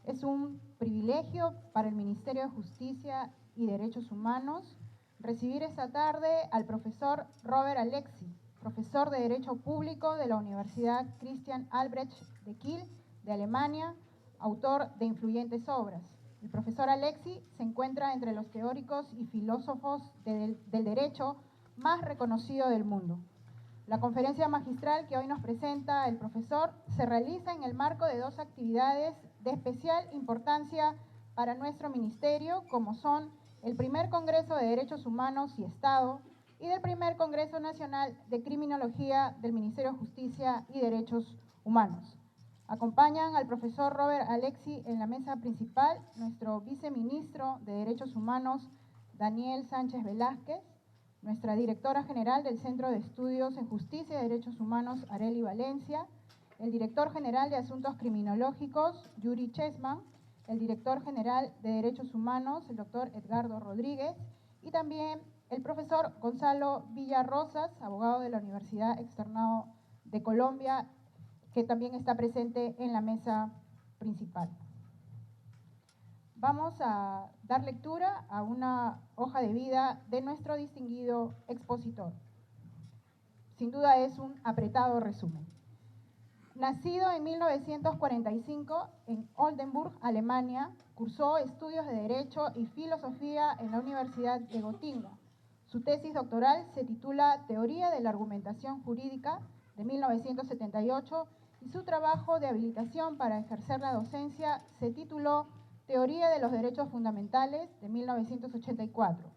Es un privilegio para el Ministerio de Justicia y Derechos Humanos recibir esta tarde al profesor Robert Alexy, profesor de Derecho Público de la Universidad Christian Albrecht de Kiel, de Alemania, autor de influyentes obras. El profesor Alexy se encuentra entre los teóricos y filósofos del derecho más reconocido del mundo. La conferencia magistral que hoy nos presenta el profesor se realiza en el marco de dos actividades de especial importancia para nuestro ministerio, como son el primer Congreso de Derechos Humanos y Estado y del primer Congreso Nacional de Criminología del Ministerio de Justicia y Derechos Humanos. Acompañan al profesor Robert Alexy en la mesa principal nuestro viceministro de Derechos Humanos, Daniel Sánchez Velázquez, nuestra directora general del Centro de Estudios en Justicia y Derechos Humanos, Arely Valencia, el director general de Asuntos Criminológicos, Yuri Chessman, el director general de Derechos Humanos, el doctor Edgardo Rodríguez, y también el profesor Gonzalo Villarrosas, abogado de la Universidad Externado de Colombia, que también está presente en la mesa principal. Vamos a dar lectura a una hoja de vida de nuestro distinguido expositor. Sin duda es un apretado resumen. Nacido en 1945 en Oldenburg, Alemania, cursó estudios de Derecho y Filosofía en la Universidad de Gotinga. Su tesis doctoral se titula Teoría de la Argumentación Jurídica, de 1978, y su trabajo de habilitación para ejercer la docencia se tituló Teoría de los Derechos Fundamentales, de 1984.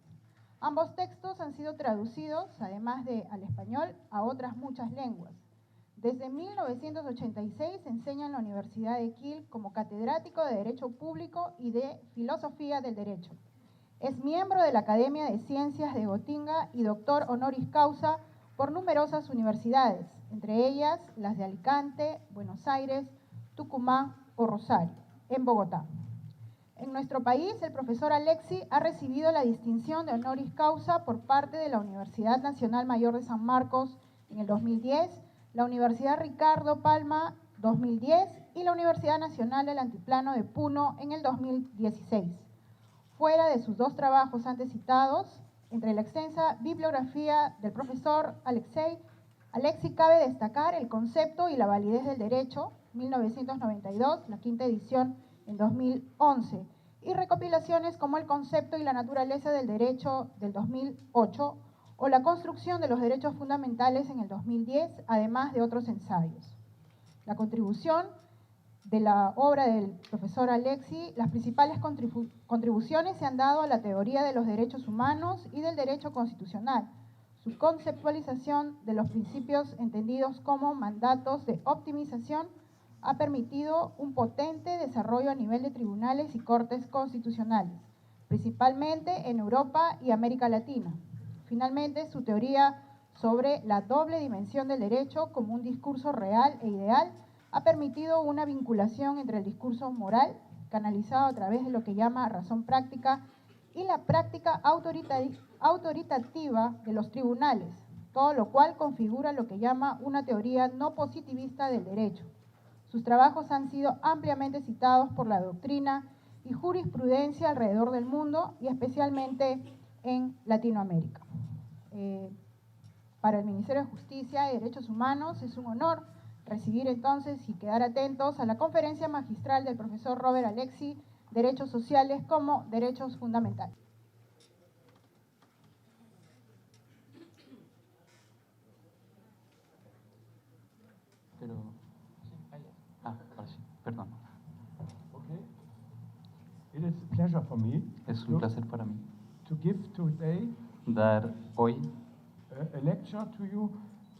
Ambos textos han sido traducidos, además de al español, a otras muchas lenguas. Desde 1986 enseña en la Universidad de Kiel como catedrático de Derecho Público y de Filosofía del Derecho. Es miembro de la Academia de Ciencias de Gotinga y doctor honoris causa por numerosas universidades, entre ellas las de Alicante, Buenos Aires, Tucumán o Rosario, en Bogotá. En nuestro país, el profesor Alexy ha recibido la distinción de honoris causa por parte de la Universidad Nacional Mayor de San Marcos en el 2010, la Universidad Ricardo Palma 2010 y la Universidad Nacional del Altiplano de Puno en el 2016. Fuera de sus dos trabajos antes citados, entre la extensa bibliografía del profesor Alexy cabe destacar El concepto y la validez del derecho, 1992, la quinta edición en 2011, y recopilaciones como El concepto y la naturaleza del derecho del 2008, o La construcción de los derechos fundamentales en el 2010, además de otros ensayos. La contribución de la obra del profesor Alexy, las principales contribuciones se han dado a la teoría de los derechos humanos y del derecho constitucional, su conceptualización de los principios entendidos como mandatos de optimización ha permitido un potente desarrollo a nivel de tribunales y cortes constitucionales, principalmente en Europa y América Latina. Finalmente, su teoría sobre la doble dimensión del derecho como un discurso real e ideal ha permitido una vinculación entre el discurso moral, canalizado a través de lo que llama razón práctica, y la práctica autoritativa de los tribunales, todo lo cual configura lo que llama una teoría no positivista del derecho. Sus trabajos han sido ampliamente citados por la doctrina y jurisprudencia alrededor del mundo y especialmente en Latinoamérica. Para el Ministerio de Justicia y Derechos Humanos es un honor recibir entonces y quedar atentos a la conferencia magistral del profesor Robert Alexy, Derechos Sociales como Derechos Fundamentales. Perdón. Okay. It is a pleasure for me. Es un placer para mí to give today dar hoy a lecture to you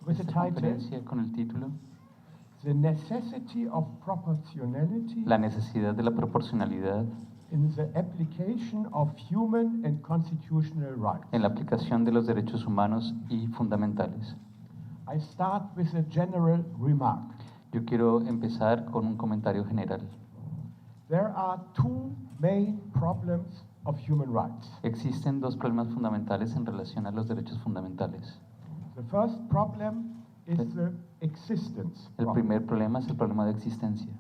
with the esta title conferencia con el título The Necessity of Proportionality La necesidad de la proporcionalidad in the application of human and constitutional rights. en la aplicación de los derechos humanos y fundamentales. I start with a general remark. Yo quiero empezar con un comentario general. There are two main problems of human rights. Existen dos problemas fundamentales en relación a los derechos fundamentales. The first problem is the existence El problem. primer problema es el problema de existencia.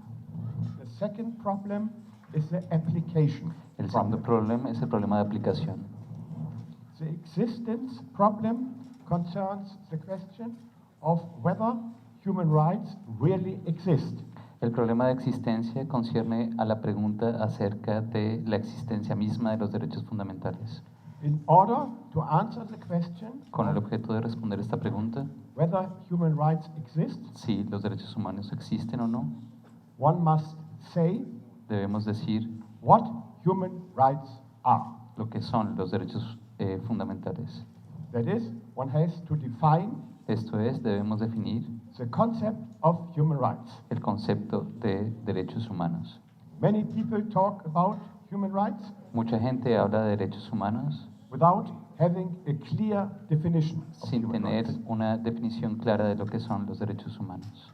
The second problem is the application El segundo problem. problema es el problema de aplicación. The existence problem concerns the question of whether human rights really exist. El problema de existencia concierne a la pregunta acerca de la existencia misma de los derechos fundamentales. In order to answer the question Con el of objeto de responder esta pregunta, whether human rights exist, si los derechos humanos existen o no, one must say debemos decir what human rights are. lo que son los derechos fundamentales. That is, one has to define Esto es, debemos definir the concept of human rights. el concepto de derechos humanos. Many people talk about human rights Mucha gente habla de derechos humanos without having a clear definition of sin human tener rights. una definición clara de lo que son los derechos humanos.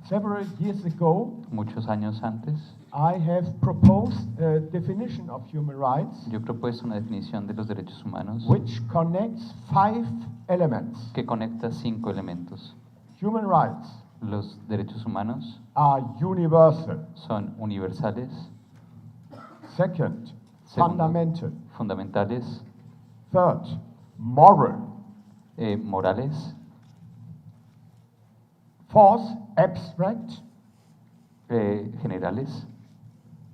Several years ago, Muchos años antes, I have proposed a definition of human rights yo he propuesto una definición de los derechos humanos which connects 5 elements. que conecta 5 elementos. Human rights Los derechos humanos are universal. son universales, Second, Segundo, fundamental. fundamentales, Third, moral. morales, Fourth, abstract. generales,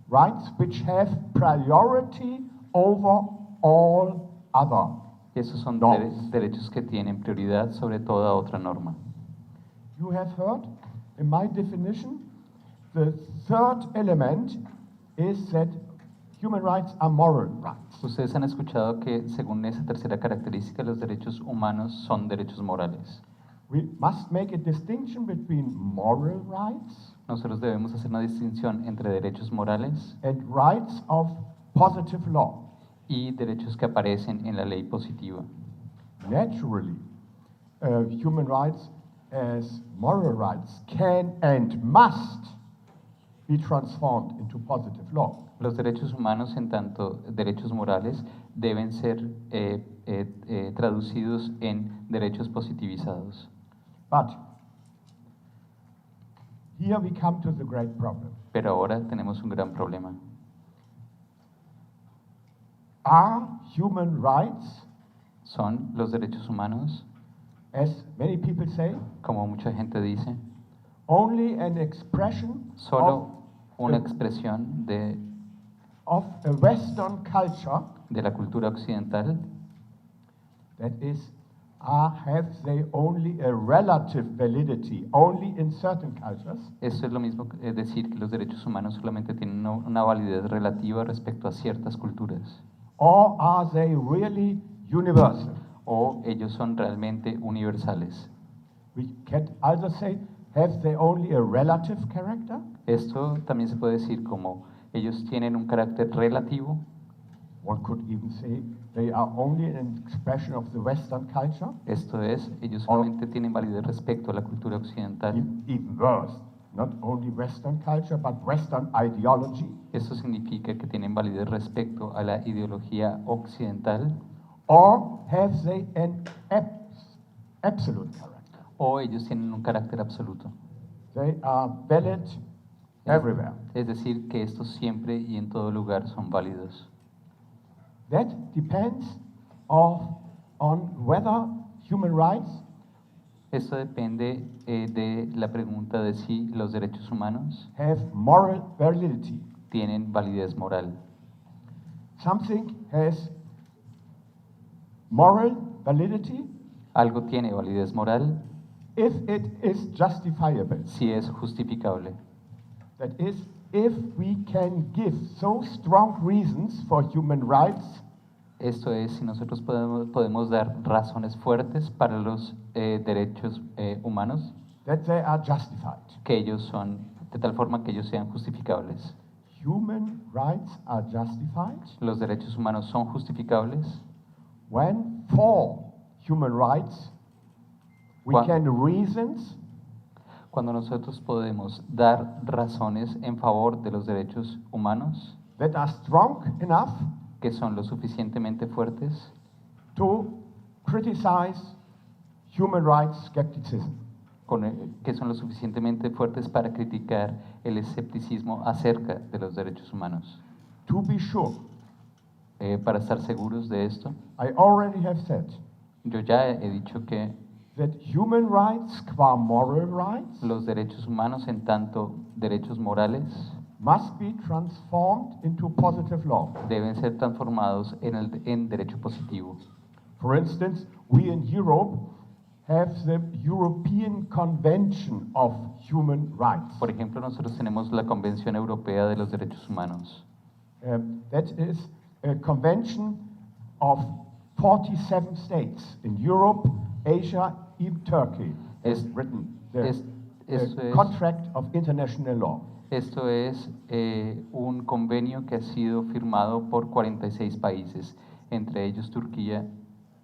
Rights which have priority over all other. esos son Normas. derechos que tienen prioridad sobre toda otra norma. You have heard, in my definition, the third element is that human rights are moral rights. Ustedes han escuchado que, según esa tercera característica, los derechos humanos son derechos morales. We must make a distinction between moral rights Nosotros debemos hacer una distinción entre derechos morales and rights of positive law. y derechos que aparecen en la ley positiva. Naturally, human rights as moral rights can and must be transformed into positive law. Los derechos humanos, en tanto derechos morales, deben ser traducidos en derechos positivizados. But here we come to the great problem. Pero ahora tenemos un gran problema. Are human rights, ¿Son los derechos humanos, as many people say, como mucha gente dice, only an expression solo una of expresión a Western culture? de la cultura occidental? That is, have they only a relative validity, only in certain cultures? Esto es lo mismo que decir que los derechos humanos solamente tienen una validez relativa respecto a ciertas culturas, Or are they really universal? o ellos son realmente universales. We can also say, have they only a relative character? Esto también se puede decir como ellos tienen un carácter relativo. One could even say they are only an expression of the Western culture. Esto es, ellos solamente tienen validez respecto a la cultura occidental. Even worse, not only Western culture, but Western ideology. Esto significa que tienen validez respecto a la ideología occidental, Or have they an absolute character? o ellos tienen un carácter absoluto. They are valid everywhere. Es decir, que estos siempre y en todo lugar son válidos. That depends on whether human rights Esto depende de la pregunta de si los derechos humanos have moral validity. tienen validez moral. Something has moral validity Algo tiene validez moral if it is justifiable. si es justificable. That is, if we can give so strong reasons for human rights Esto es, si nosotros podemos dar razones fuertes para los derechos humanos, that they are justified. que ellos son, de tal forma que ellos sean justificables. Human rights are justified Los derechos humanos son justificables when for human rights we Cuan- can reasons cuando nosotros podemos dar razones en favor de los derechos humanos that are strong enough que son lo suficientemente fuertes to criticize human rights skepticism. que son lo suficientemente fuertes para criticar el escepticismo acerca de los derechos humanos. to be sure, Para estar seguros de esto, I already have said yo ya he dicho que that human rights qua moral rights los derechos humanos, en tanto derechos morales, must be transformed into positive law. deben ser transformados en derecho positivo. For instance, we in Europe have the European Convention of Human Rights. Por ejemplo, nosotros tenemos la Convención Europea de los Derechos Humanos. That is a convention of 47 states in Europe, Asia, even Turkey. Es- written es- eso the es- contract of international law. Esto es un convenio que ha sido firmado por 46 países, entre ellos Turquía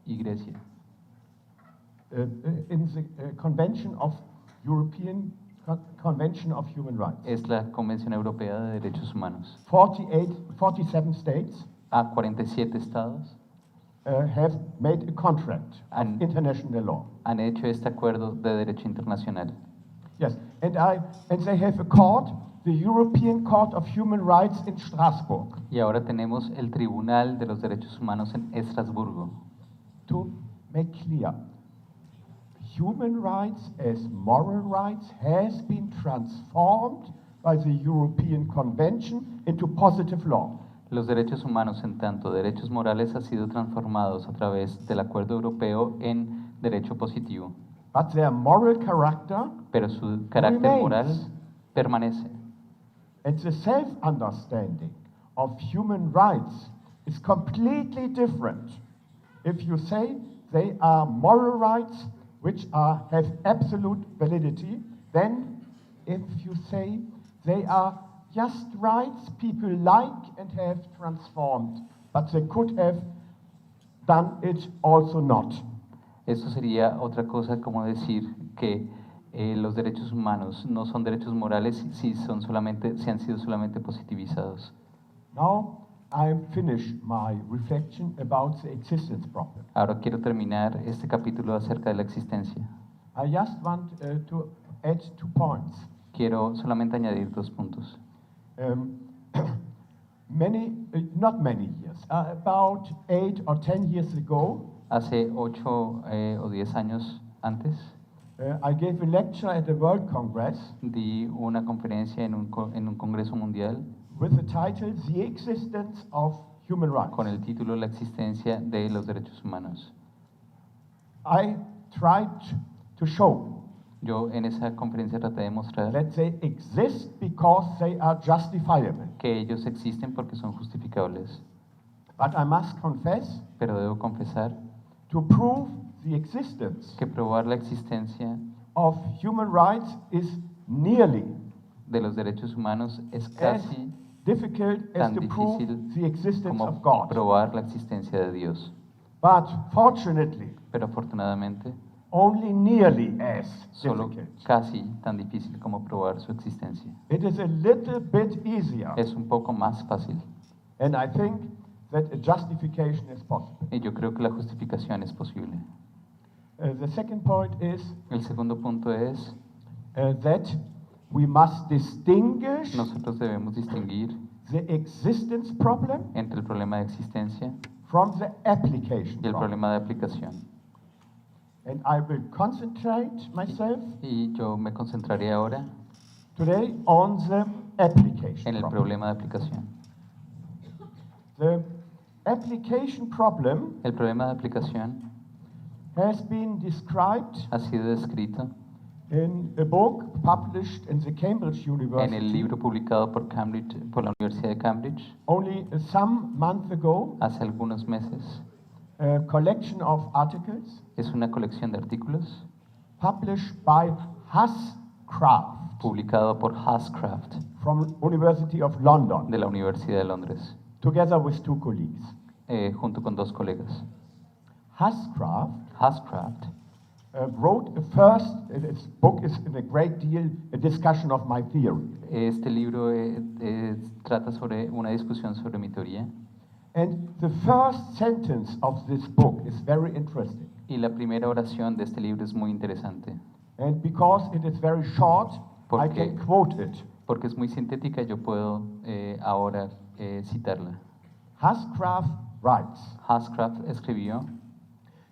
y Grecia. In the Convention of European Convention of Human Rights. Es la Convención Europea de Derechos Humanos. 47 states A 47 estados have made a contract of And- international law. han hecho este acuerdo de derecho internacional. Yes, and they have a court, the European Court of Human Rights in Strasbourg, Y ahora tenemos el Tribunal de los Derechos Humanos en Estrasburgo. to make clear. Human rights as moral rights has been transformed by the European Convention into positive law. Los derechos humanos, en tanto derechos morales, han sido transformados a través del Acuerdo Europeo en derecho positivo, But their moral character pero su carácter Remains. moral permanece. and the self-understanding of human rights is completely different. If you say they are moral rights which have absolute validity, then if you say they are just rights people like and have transformed, but they could have done it also not. Esto sería otra cosa como decir que los derechos humanos no son derechos morales si han sido solamente positivizados. Now I finish my reflection about the existence problem. Ahora quiero terminar este capítulo acerca de la existencia. I just want to add 2 points. Quiero solamente añadir 2 puntos. Not many years, about 8 or 10 years ago, Hace 8 o 10 años antes, I gave a lecture at the World Congress di una conferencia en un congreso mundial with the title The Existence of Human Rights. con el título La existencia de los derechos humanos. I tried to show Yo en esa conferencia traté de mostrar that they exist because they are justifiable. que ellos existen porque son justificables, But I must confess, pero debo confesar to prove the existence que probar la existencia of human rights is nearly de los derechos humanos es as casi difficult as tan to prove difícil the existence como of God. probar la existencia de Dios. But fortunately, Pero afortunadamente, only nearly as solo difficult. casi tan difícil como probar su existencia. It is a little bit easier, Es un poco más fácil. and I think that a justification is possible. Y yo creo que la justificación es posible. The second point is El segundo punto es, that we must distinguish nosotros debemos distinguir the existence problem entre el problema de existencia from the application y el problem. problema de aplicación. And I will concentrate myself Y yo me concentraré ahora today on the application en el problem. problema de aplicación. The application problem El problema de aplicación has been described ha sido descrito in a book published in the Cambridge en el University libro publicado por la Universidad de Cambridge only some month ago, hace algunos meses. a collection of articles Es una colección de artículos published by Huscraft publicado por Huscraft from University of London, de la Universidad de Londres, together with 2 colleagues. junto con 2 colegas. Huscraft Huscraft wrote a first, his book is in a great deal a discussion of my theory. Este libro trata sobre una discusión sobre mi teoría And the first sentence of this book is very interesting. y la primera oración de este libro es muy interesante And because it is very short, I Porque- can quote it. porque es muy sintética. Yo puedo ahora citarla. Hascraft writes, Hascraft escribió: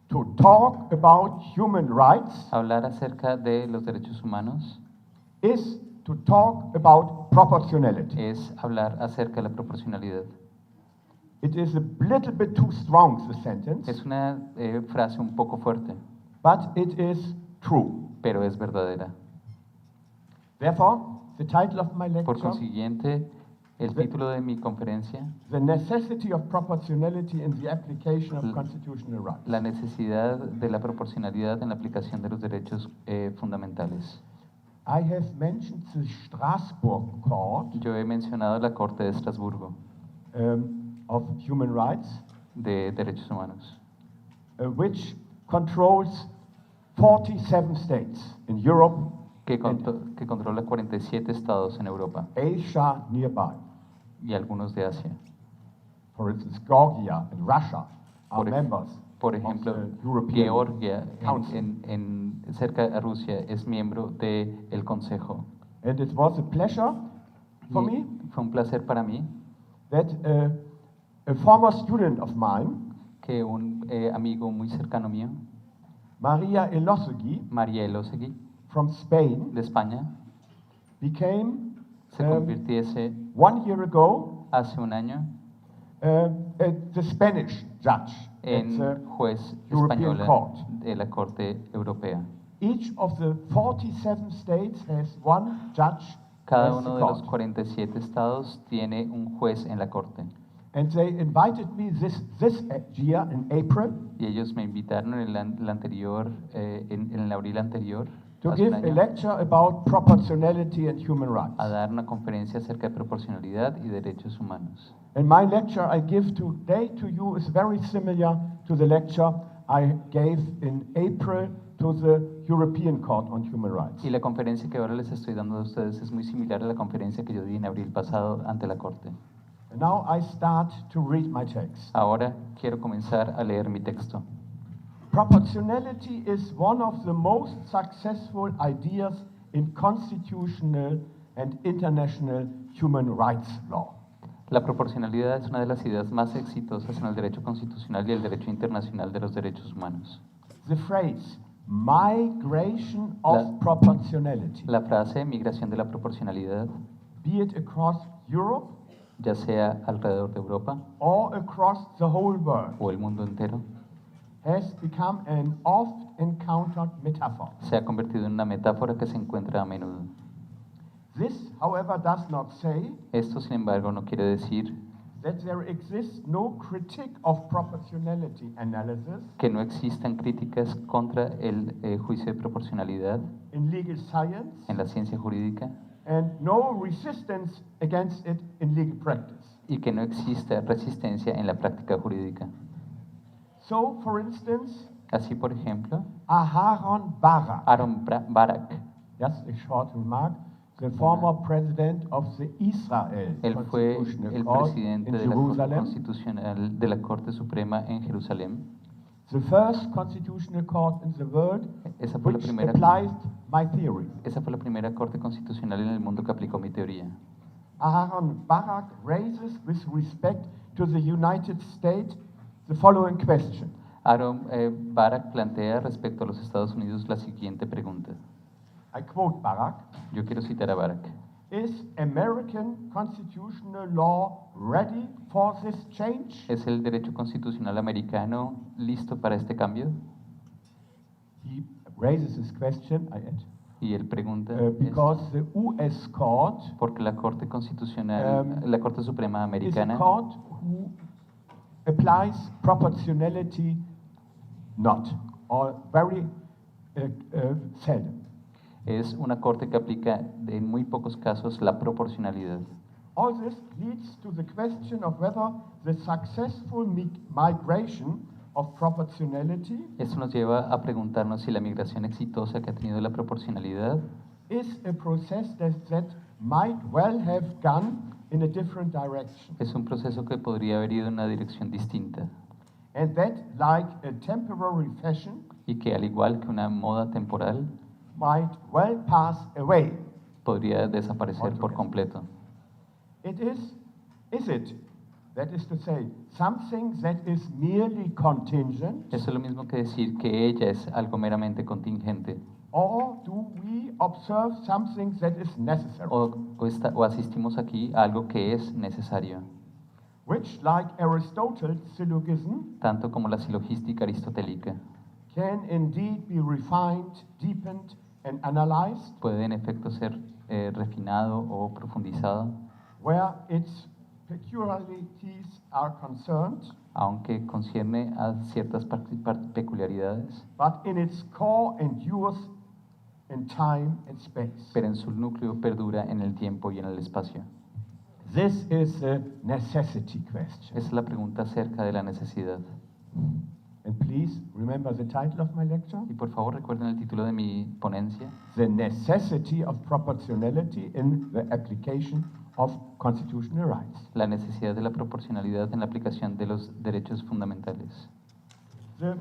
to talk about human rights hablar acerca de los derechos humanos is to talk about proportionality. es hablar acerca de la proporcionalidad. It is a little bit too strong, the sentence, Es una frase un poco fuerte, but it is true. pero es verdadera. Therefore, the title of my Por lecture, consiguiente, el título de mi conferencia, The Necessity of Proportionality in the Application of Constitutional Rights. la necesidad de la proporcionalidad en la aplicación de los derechos fundamentales. I have mentioned the Strasbourg Court Yo he mencionado la Corte de Estrasburgo of Human Rights, de Derechos Humanos, which controls 47 states in Europe, que controla 47 estados en Europa Asia nearby. y algunos de Asia. For instance, Georgia and Russia are Por, members por of ejemplo, the European Georgia, Council. cerca a Rusia, es miembro del Consejo. And it was a pleasure for Y me fue un placer para mí that a former student of mine, que un amigo muy cercano mío, Maria Elosegui, María Elosegui, from Spain, de España, became se convirtiese 1 year ago hace un año the Spanish judge at en the juez European española Court. de la Corte Europea. Each of the 47 states has one judge Cada as uno the de los court. 47 estados tiene un juez en la Corte. And they invited me this year in April Y ellos me invitaron en el anterior, en el abril anterior, to hace un give a año, lecture about proportionality and human rights. a dar una conferencia acerca de proporcionalidad y derechos humanos. And my lecture I give today to you is very similar to the lecture I gave in April to the European Court on Human Rights. Y la conferencia que ahora les estoy dando a ustedes es muy similar a la conferencia que yo di en abril pasado ante la Corte. And now I start to read my text. Ahora quiero comenzar a leer mi texto. Proportionality is one of the most successful ideas in constitutional and international human rights law. La proporcionalidad es una de las ideas más exitosas en el derecho constitucional y el derecho internacional de los derechos humanos. The phrase migration of proportionality, La frase migración de la proporcionalidad, be it across Europe ya sea alrededor de Europa or across the whole world, o el mundo entero, has become an oft-encountered metaphor. se ha convertido en una metáfora que se encuentra a menudo. This, however, does not say Esto, sin embargo, no quiere decir that there exists no critique of proportionality analysis que no existan críticas contra el juicio de proporcionalidad in legal science en la ciencia jurídica and no resistance against it in legal practice. y que no exista resistencia en la práctica jurídica. So, for instance, Así, por ejemplo, Aharon Barak, Aaron Barak, just a short remark, the former president of the Israel él fue Constitutional el Court presidente in de la Corte Jerusalem, Constitucional de la Corte Suprema en Jerusalén. the first constitutional court in the world Esa fue la which primera, applies my theory. esa fue la primera Corte Constitucional en el mundo que aplicó mi teoría. Aharon Barak raises with respect to the United States the following question. Aaron Barak plantea respecto a los Estados Unidos la siguiente pregunta. I quote Barak, Yo quiero citar a Barak. is American constitutional law ready for this change? ¿Es el derecho constitucional americano listo para este cambio? He raises this question, I add, Y él pregunta, because the US court porque la Corte Constitucional, la Corte Suprema is a Americana, court who applies proportionality not, or very seldom. es una corte que aplica en muy pocos casos la proporcionalidad. All this leads to the question of whether the successful migration of proportionality Esto nos lleva a preguntarnos si la migración exitosa que ha tenido la proporcionalidad is a process that might well have gone in a different direction, es un proceso que podría haber ido en una dirección distinta and that, like a temporary fashion, y que, al igual que una moda temporal, might well pass away. podría desaparecer por completo. It is is it, that is to say, something that is merely contingent, Eso es lo mismo que decir que ella es algo meramente contingente or do we observe something that is necessary, o asistimos aquí a algo que es necesario, which, like Aristotle's syllogism, tanto como la silogística aristotélica can indeed be refined, deepened, and analyzed, puede en efecto ser refinado o profundizado, where its peculiarities are concerned, aunque concierne a ciertas peculiaridades, but in its core endures in time and space. pero en su núcleo perdura en el tiempo y en el espacio. This is a necessity question. Esa es la pregunta acerca de la necesidad. And please remember the title of my lecture, Y por favor recuerden el título de mi ponencia, The Necessity of Proportionality in the Application of Constitutional Rights. la necesidad de la proporcionalidad en la aplicación de los derechos fundamentales. The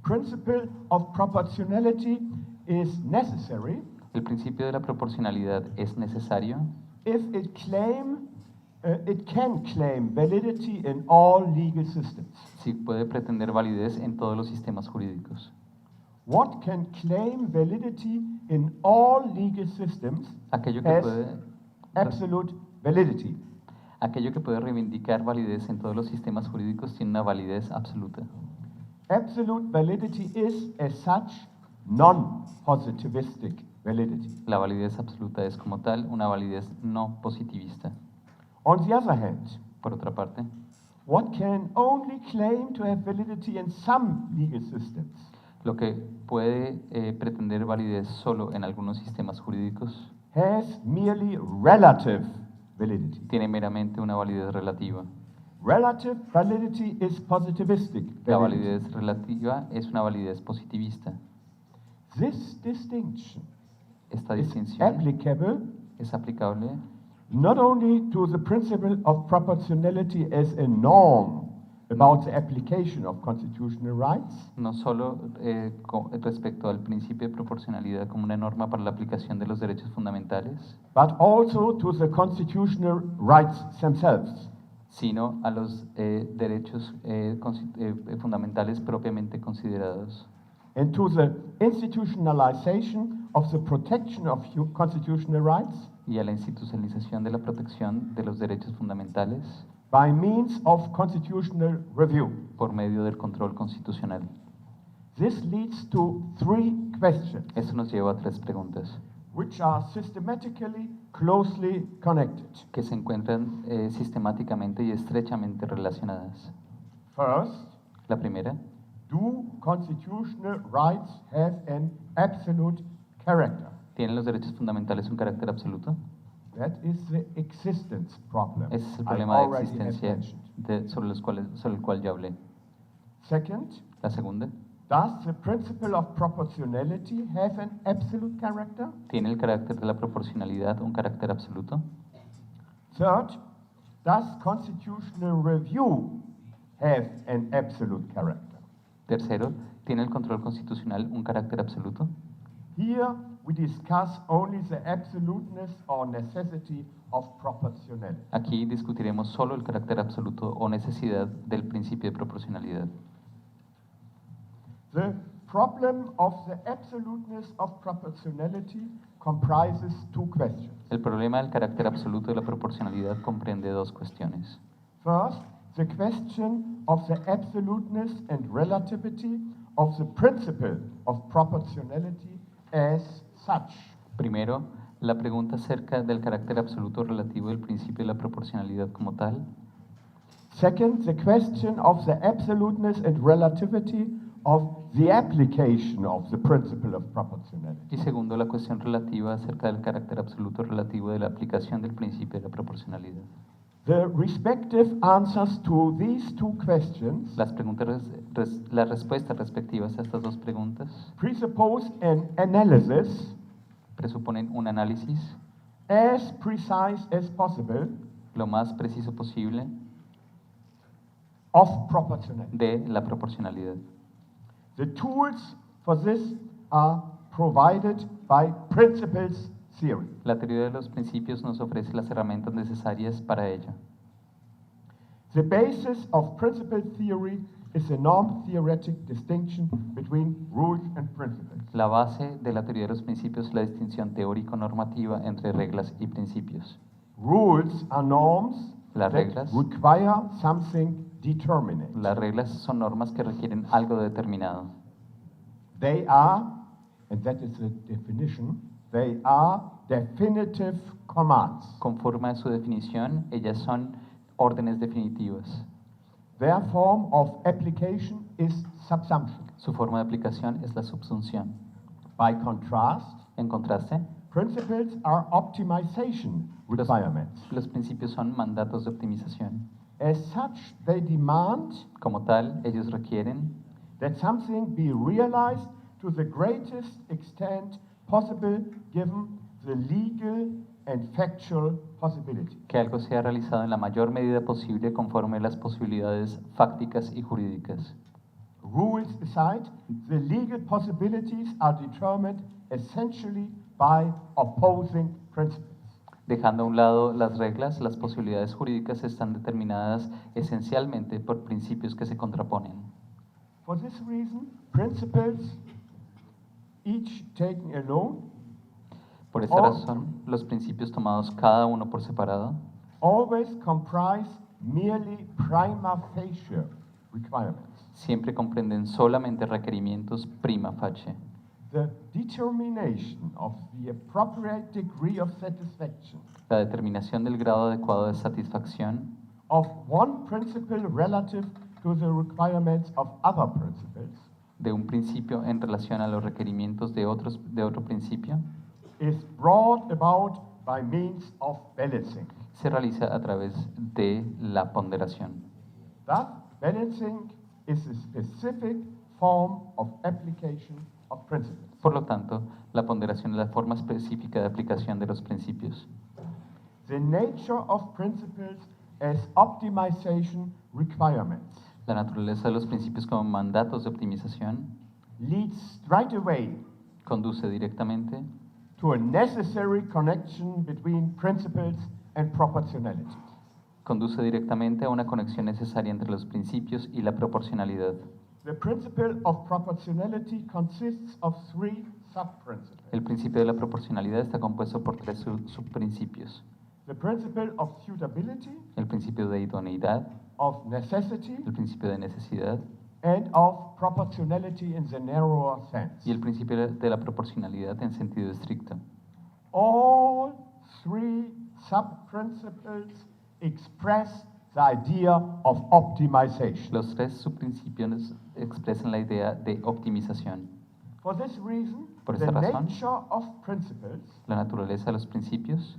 principle of proportionality is necessary El principio de la proporcionalidad es necesario if it can claim validity in all legal systems. si puede pretender validez en todos los sistemas jurídicos. What can claim validity in all legal systems Aquello que has puede, absolute validity. aquello que puede reivindicar validez en todos los sistemas jurídicos tiene una validez absoluta. Absolute validity is, as such, non-positivistic validity. La validez absoluta es como tal una validez no positivista. On the other hand, Por otra parte, what can only claim to have validity in some legal systems lo que puede pretender validez solo en algunos sistemas jurídicos has merely relative validity. tiene meramente una validez relativa. Relative validity is positivistic La validity. validez relativa es una validez positivista. This distinction Esta is distinción applicable es aplicable not only to the principle of proportionality as a norm about the application of constitutional rights, no solo respecto al principio de proporcionalidad como una norma para la aplicación de los derechos fundamentales, but also to the constitutional rights themselves. sino a los derechos fundamentales propiamente considerados And to the institutionalization of the protection of constitutional rights y a la institucionalización de la protección de los derechos fundamentales by means of constitutional review. por medio del control constitucional. This leads to three questions, Eso nos lleva a tres preguntas which are systematically closely connected. que se encuentran sistemáticamente y estrechamente relacionadas. First, La primera, do constitutional rights have an absolute character? ¿tienen los derechos fundamentales un carácter absoluto? That is the existence problem Ese es el I problema de already have existencia mentioned. sobre el cual ya hablé. Second, La segunda, does the principle of proportionality have an absolute character? ¿tiene el carácter de la proporcionalidad un carácter absoluto? Third, does constitutional review have an absolute character? Tercero, ¿tiene el control constitucional un carácter absoluto? Here we discuss only the absoluteness or necessity of proportionality. Aquí discutiremos solo el carácter absoluto o necesidad del principio de proporcionalidad. The problem of the absoluteness of proportionality comprises two questions. El problema del carácter absoluto de la proporcionalidad comprende dos cuestiones. First, the question of the absoluteness and relativity of the principle of proportionality as such. Primero, la pregunta acerca del carácter absoluto relativo del principio de la proporcionalidad como tal. Second, the question of the absoluteness and relativity of the application of the principle of proportionality. Y segundo, la cuestión relativa acerca del carácter absoluto relativo de la aplicación del principio de la proporcionalidad. The respective answers to these two questions Las respuestas respectivas a estas dos preguntas presuppose an analysis presuponen un análisis as precise as possible lo más preciso posible of proportionality. de la proporcionalidad. The tools for this are provided by principles theory. La teoría de los principios nos ofrece las herramientas necesarias para ello. The basis of principle theory is a norm-theoretic distinction between rules and principles. La base de la teoría de los principios es la distinción teórico-normativa entre reglas y principios. Rules are norms Las that reglas. require something determinate. Las reglas son normas que requieren algo determinado. They are, and that is the definition, they are definitive commands. Conforme a su definición, ellas son órdenes definitivas. Their form of application is subsumption. Su forma de aplicación es la subsunción. By contrast, En contraste, principles are optimization requirements. los principios son mandatos de optimización. As such, they demand Como tal, ellos requieren that something be realized to the greatest extent possible given the legal and factual possibility. que algo sea realizado en la mayor medida posible conforme a las posibilidades fácticas y jurídicas. Rules aside, the legal possibilities are determined essentially by opposing principles. Dejando a un lado las reglas, las posibilidades jurídicas están determinadas esencialmente por principios que se contraponen. For this reason, principles, each taken alone, Por esta razón, los principios tomados cada uno por separado always comprise merely prima facie requirements. siempre comprenden solamente requerimientos prima facie. The determination of the appropriate degree of satisfaction La determinación del grado adecuado de satisfacción of one principle relative to the requirements of other principles de un principio en relación a los requerimientos de otro principio is brought about by means of balancing. se realiza a través de la ponderación. Thus, balancing is a specific form of application of principles. Por lo tanto, la ponderación es la forma específica de aplicación de los principios. The nature of principles as optimization requirements La naturaleza de los principios como mandatos de optimización leads straight away conduce directamente to a necessary connection between principles and proportionality. conduce directamente a una conexión necesaria entre los principios y la proporcionalidad. The principle of proportionality consists of three sub-principles. El principio de la proporcionalidad está compuesto por tres subprincipios. The principle of suitability, El principio de idoneidad, of necessity, el principio de necesidad and of proportionality in the narrower sense. y el principio de la proporcionalidad en sentido estricto. All three sub-principles express the idea of optimization. Los tres subprincipios expresan la idea de optimización. For this reason, Por the esta razón, nature of principles la naturaleza de los principios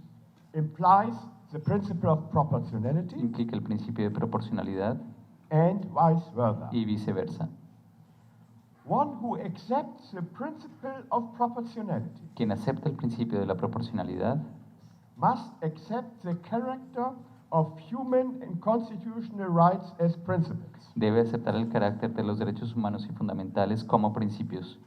implies the principle of proportionality implica el principio de proporcionalidad and vice versa. y viceversa. One who accepts the principle of proportionality Quien acepta el principio de la proporcionalidad must accept the character of human and constitutional rights as principles. debe aceptar el carácter de los derechos humanos y fundamentales como principios.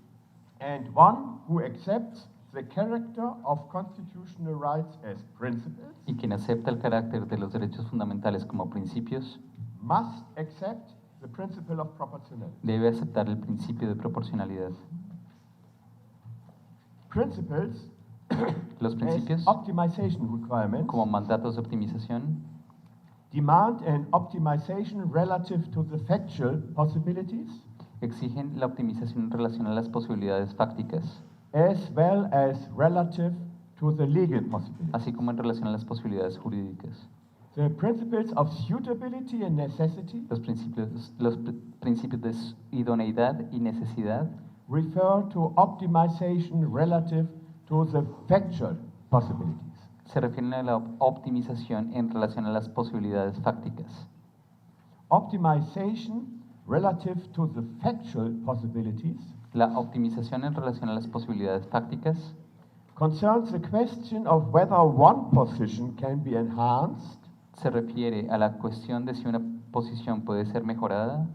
And one who accepts the character of constitutional rights as principles Y quien acepta el carácter de los derechos fundamentales como principios must accept the principle of proportionality. debe aceptar el principio de proporcionalidad. Principles Los principios as optimization requirements como mandatos de optimización demand an optimization relative to the factual possibilities exigen la optimización en relación a las posibilidades fácticas, as well as relative to the legal possibilities. así como en relación a las posibilidades jurídicas. The principles of suitability and necessity Los principios de idoneidad y necesidad refer to optimization relative to the factual possibilities. se refieren a la optimización en relación a las posibilidades fácticas. Optimization relative to the factual possibilities La optimización en relación a las posibilidades fácticas concerns the question of whether one position can be enhanced se refiere a la cuestión de si una posición puede ser mejorada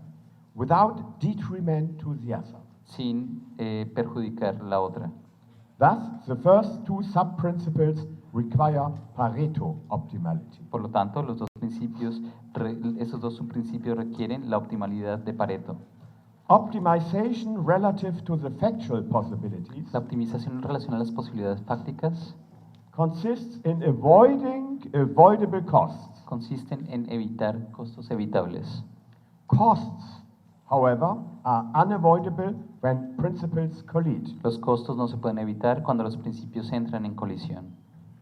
without detriment to the other. sin perjudicar la otra. Thus, the first two sub-principles require Pareto optimality. Por lo tanto, los dos principios, esos dos subprincipios requieren la optimalidad de Pareto. Optimization relative to the factual possibilities La optimización en relación a las posibilidades fácticas consists in avoiding avoidable costs. consisten en evitar costos evitables. Costs, however, are unavoidable when principles collide. Los costos no se pueden evitar cuando los principios entran en colisión.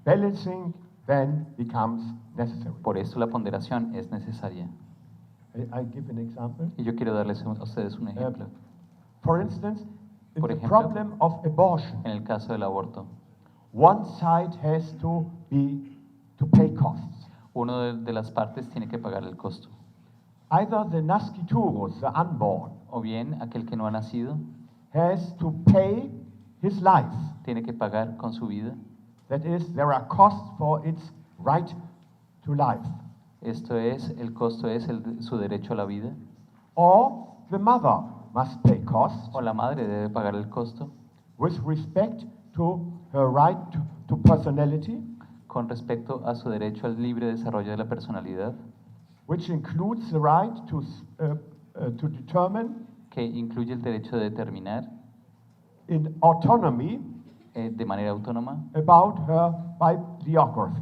Balancing then becomes necessary. Por eso la ponderación es necesaria. I give an example. Y yo quiero darles a ustedes un ejemplo. For instance, in Por the ejemplo, problem of abortion, En el caso del aborto, one side has to pay costs. uno de las partes tiene que pagar el costo. Either the nasciturus, the unborn, O bien aquel que no ha nacido has to pay his life. tiene que pagar con su vida. That is, there are costs for its right to life. Esto es, el costo es su derecho a la vida. Or the mother must pay costs O la madre debe pagar el costo with respect to her right to personality, con respecto a su derecho al libre desarrollo de la personalidad, which includes the right to determine que incluye el derecho de determinar in autonomy de manera autónoma about her biography.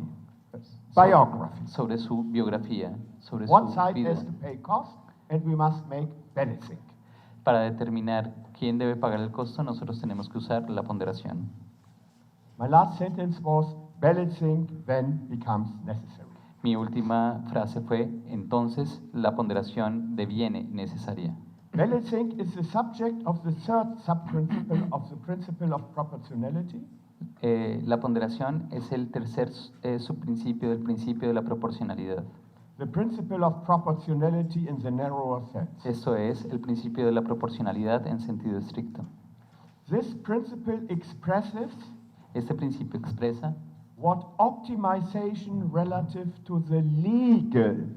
sobre su biografía, sobre One su side vida, has to pay costs, and we must make balancing. para determinar quién debe pagar el costo. Nosotros tenemos que usar la ponderación. My last sentence was balancing then becomes necessary. Mi última frase fue: entonces la ponderación deviene necesaria. Balancing is the subject of the third subprinciple of the principle of proportionality, La ponderación es el tercer subprincipio del principio de la proporcionalidad. the principle of proportionality in the narrower sense. Esto es el principio de la proporcionalidad en sentido estricto. This principle expresses Este principio expresa what optimization relative to the legal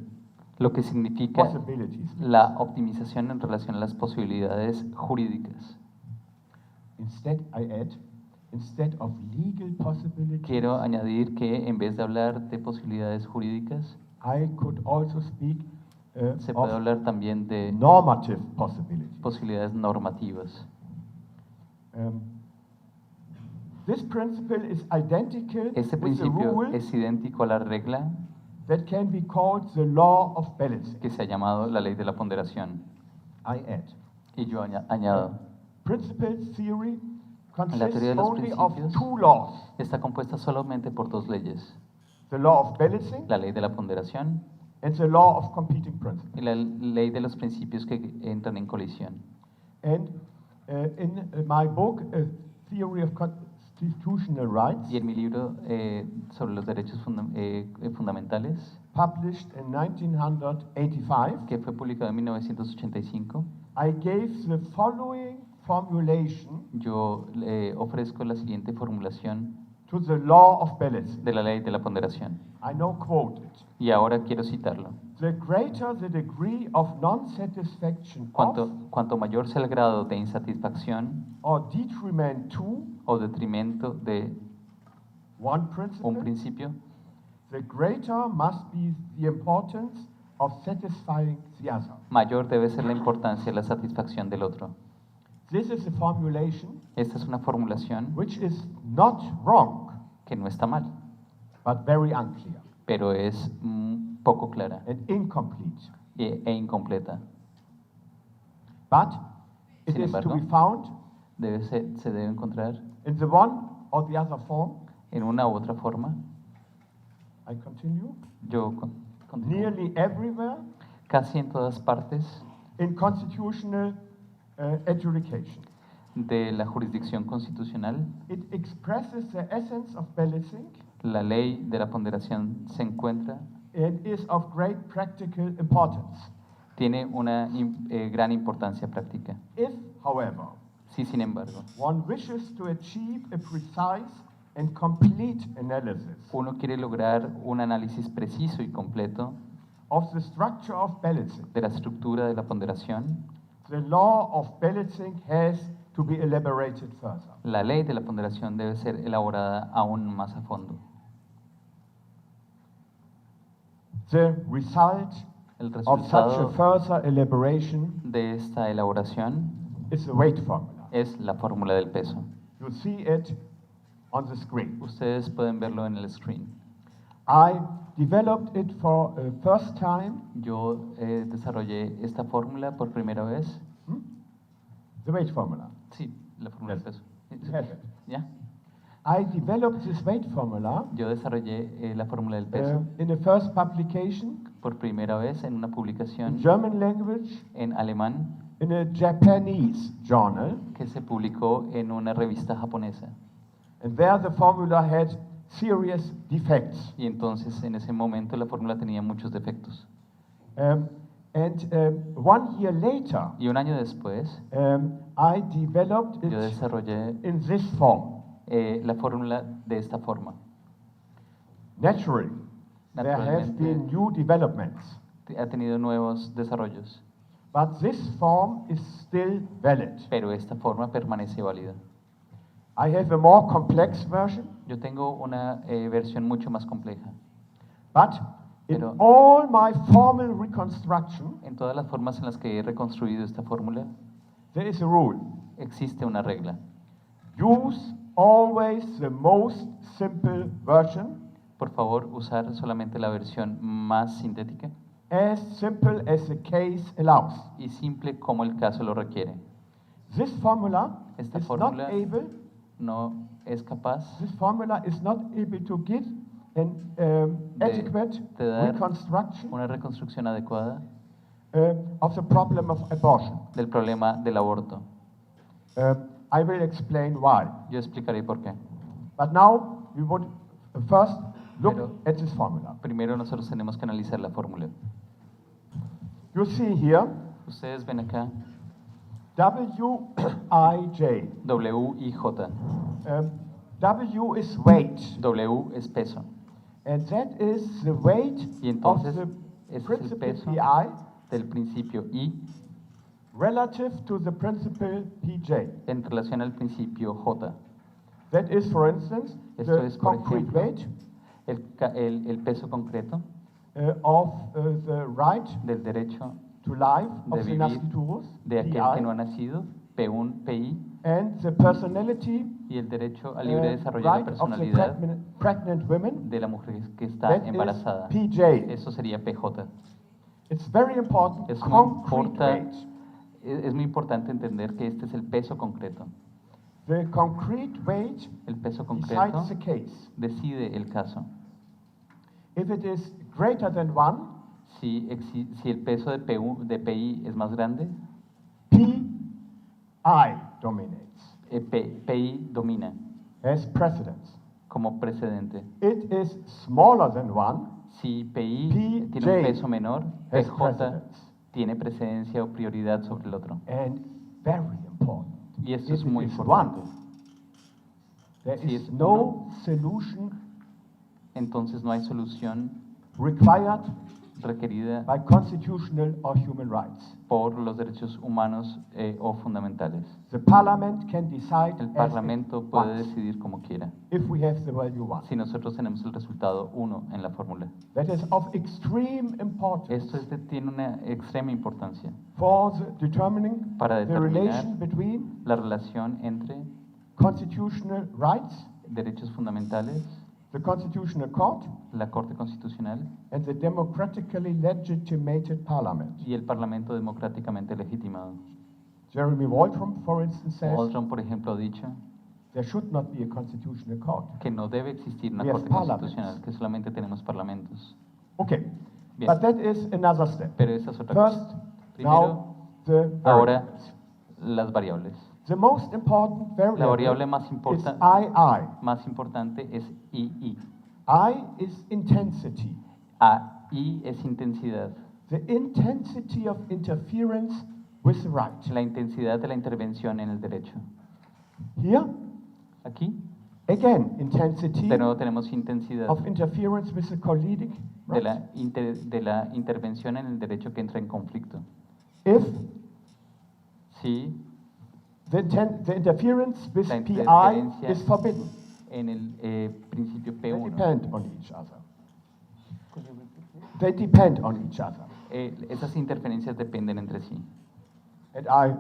lo que significa possibilities. la optimización en relación a las posibilidades jurídicas. Instead of legal possibilities, Quiero añadir que en vez de hablar de posibilidades jurídicas, I could also speak se puede of hablar también de normative possibilities. posibilidades normativas. This principle is identical Este with the principio rule es idéntico a la regla that can be called the law of balancing. que se ha llamado la ley de la ponderación. I add. Y yo añado, Principle theory la consists teoría de los only of principios two laws. está compuesta solamente por dos leyes: The law of balancing la ley de la ponderación and the law of competing y principles. la ley de los principios que entran en colisión. And in my book, Theory of Constitutional Rights, Y en mi libro sobre los derechos fundamentales, published in 1985, que fue publicado en 1985, I gave the following formulation yo le ofrezco la siguiente formulación to the law of balancing. de la ley de la ponderación. I now quote it. Y ahora quiero citarlo. The greater the degree of non-satisfaction Cuanto mayor sea el grado de insatisfacción or detriment to o detrimento de one un principle, principio, the greater must be the importance of satisfying the other. mayor debe ser la importancia de la satisfacción del otro. This is a formulation Esta es una formulación which is not wrong, que no está mal, but very unclear pero es poco clara and incomplete. e incompleta. But it Sin is to embargo, be found Se debe encontrar in the one or the other form. en una u otra forma. I continue. Yo continúo. Nearly everywhere Casi en todas partes in constitutional adjudication. de la jurisdicción constitucional, It expresses the essence of balancing la ley de la ponderación se encuentra, and is of great practical importance. tiene una gran importancia práctica. If, however, Sí, sin embargo, one wishes to achieve a precise and complete analysis uno quiere lograr un análisis preciso y completo of the structure of balancing, de la estructura de la ponderación, the law of balancing has to be elaborated further. La ley de la ponderación debe ser elaborada aún más a fondo. The result El of such a resultado further elaboration de esta elaboración is the weight formula. es la fórmula del peso. You see it on the screen. Ustedes pueden verlo en el screen. I developed it for the first time. Yo desarrollé esta fórmula por primera vez. The weight formula. Sí, la fórmula del peso. You have it. ¿Ya? I developed this weight formula Yo desarrollé la fórmula del peso in the first publication por primera vez en una in publicación German language en alemán in a Japanese journal. que se publicó en una revista japonesa. And there the formula had serious defects. Y entonces en ese momento la fórmula tenía muchos defectos. And 1 year later, Y un año después I developed yo it desarrollé in this form. la fórmula de esta forma. Naturally, there have Naturalmente. been new developments, Ha tenido nuevos desarrollos, but this form is still valid. pero esta forma permanece válida. I have a more complex version, Yo tengo una versión mucho más compleja. but in Pero- all my formal reconstruction, En todas las formas en las que he reconstruido esta fórmula, there is a rule. existe una regla. Use always the most simple version, Por favor, usar solamente la versión más sintética as simple as the case allows. y simple como el caso lo requiere. This formula Esta is not fórmula able. no es capaz This formula is not able to give an adequate de dar reconstruction una reconstrucción adecuada of the problem of abortion. del problema del aborto. I will explain why. Yo explicaré por qué. But now we would first look Pero- at this formula. Primero nosotros tenemos que analizar la fórmula. You see here Ustedes ven acá WIJ. W y J. W is weight, W es peso. and that is the weight Y of entonces the ese es el principle peso PI del principio I relative to the principle PJ. en relación al principio J. That is, for instance, Esto the es, por concrete ejemplo, weight el peso concreto of the right del derecho to life de of the vivir nasciturus, de aquel que no ha PI, nacido, P1, PI, and the personality y el derecho al libre desarrollo de la right of the personalidad pregnant women. de la mujer que está That is embarazada. PJ. Eso sería PJ. It's very important. Es muy, Concrete weight. es muy importante entender que este es el peso concreto. The concrete weight El peso concreto decides the case. decide el caso. If it is greater than 1, Si el peso de PI es más grande, PI dominates, PI domina has precedence. como precedente. It is smaller than 1, Si PI PJ tiene un peso menor, has PJ precedence. tiene precedencia o prioridad sobre el otro. And very important. Y esto If es it muy is importante. 1, there Si is es no solution Entonces no hay solución required requerida by constitutional or human rights. por los derechos humanos o fundamentales. The parliament can decide El as Parlamento it puede wants, decidir como quiera, if we have the value 1. si nosotros tenemos el resultado 1 en la fórmula. That is of extreme importance Esto tiene una extrema importancia for determining para the determinar relation between la relación entre constitutional rights, derechos fundamentales, the Constitutional Court, la Corte Constitucional and the democratically legitimated parliament. y el Parlamento democráticamente legitimado. Jeremy Waldron, for instance, says Waldron, por ejemplo, ha dicho there should not be a Constitutional Court. que no debe existir una We have Corte parliaments. Constitucional, que solamente tenemos parlamentos. Okay, Bien. but that is another step. Pero esa es otra First, cosa. Primero, now the ahora variables. las variables. The most important La variable variable más, is importa II. más importante es II. I is intensity. I es intensidad, The intensity of interference with the right. la intensidad de la intervención en el derecho. Here, Aquí, again, intensity de nuevo tenemos intensidad of interference with the collegic de right. de la intervención en el derecho que entra en conflicto. If Si The interference with La PI interferencia is forbidden. en el principio They P1. depend on each other. They depend on each other. Esas interferencias dependen entre sí. And I,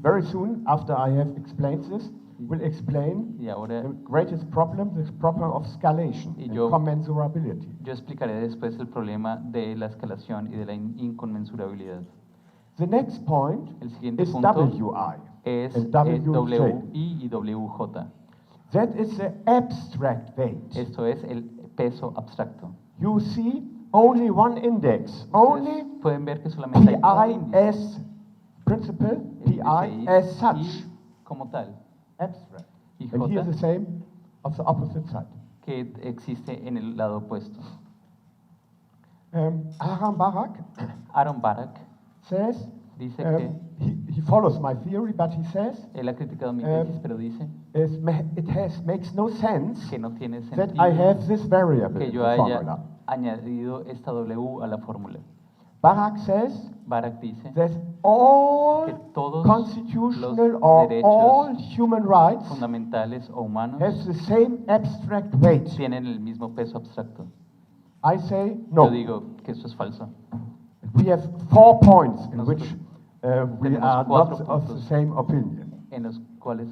very soon, after I have explained this, will explain Y ahora the greatest problem, the problem of scalation Y and yo- commensurability. yo explicaré después el problema de la escalación y de la inconmensurabilidad. The next point El siguiente is punto WI es and WJ. WI y WJ. That is the abstract weight. Esto es el peso abstracto. You see only one index, only Ustedes pueden ver que solamente hay un PI índice, as principle, el PI PCI as y such, como tal, abstract. y And here J the same of the opposite side. que existe en el lado opuesto. Aram Barak Aaron Barak says, dice que he follows my theory, but he says él ha criticado mi tesis, pero dice makes no sense que no tiene that I have sentido this variable que in yo the haya formula. añadido esta W a la fórmula. Barak says Barak dice that all que todos constitutional los or derechos all human rights fundamentales o humanos have the same abstract weight. tienen el mismo peso abstracto. I say Yo no. digo que eso es falso. We have 4 points in Nosotros which we tenemos are not 4 of the puntos. same opinion. En los cuales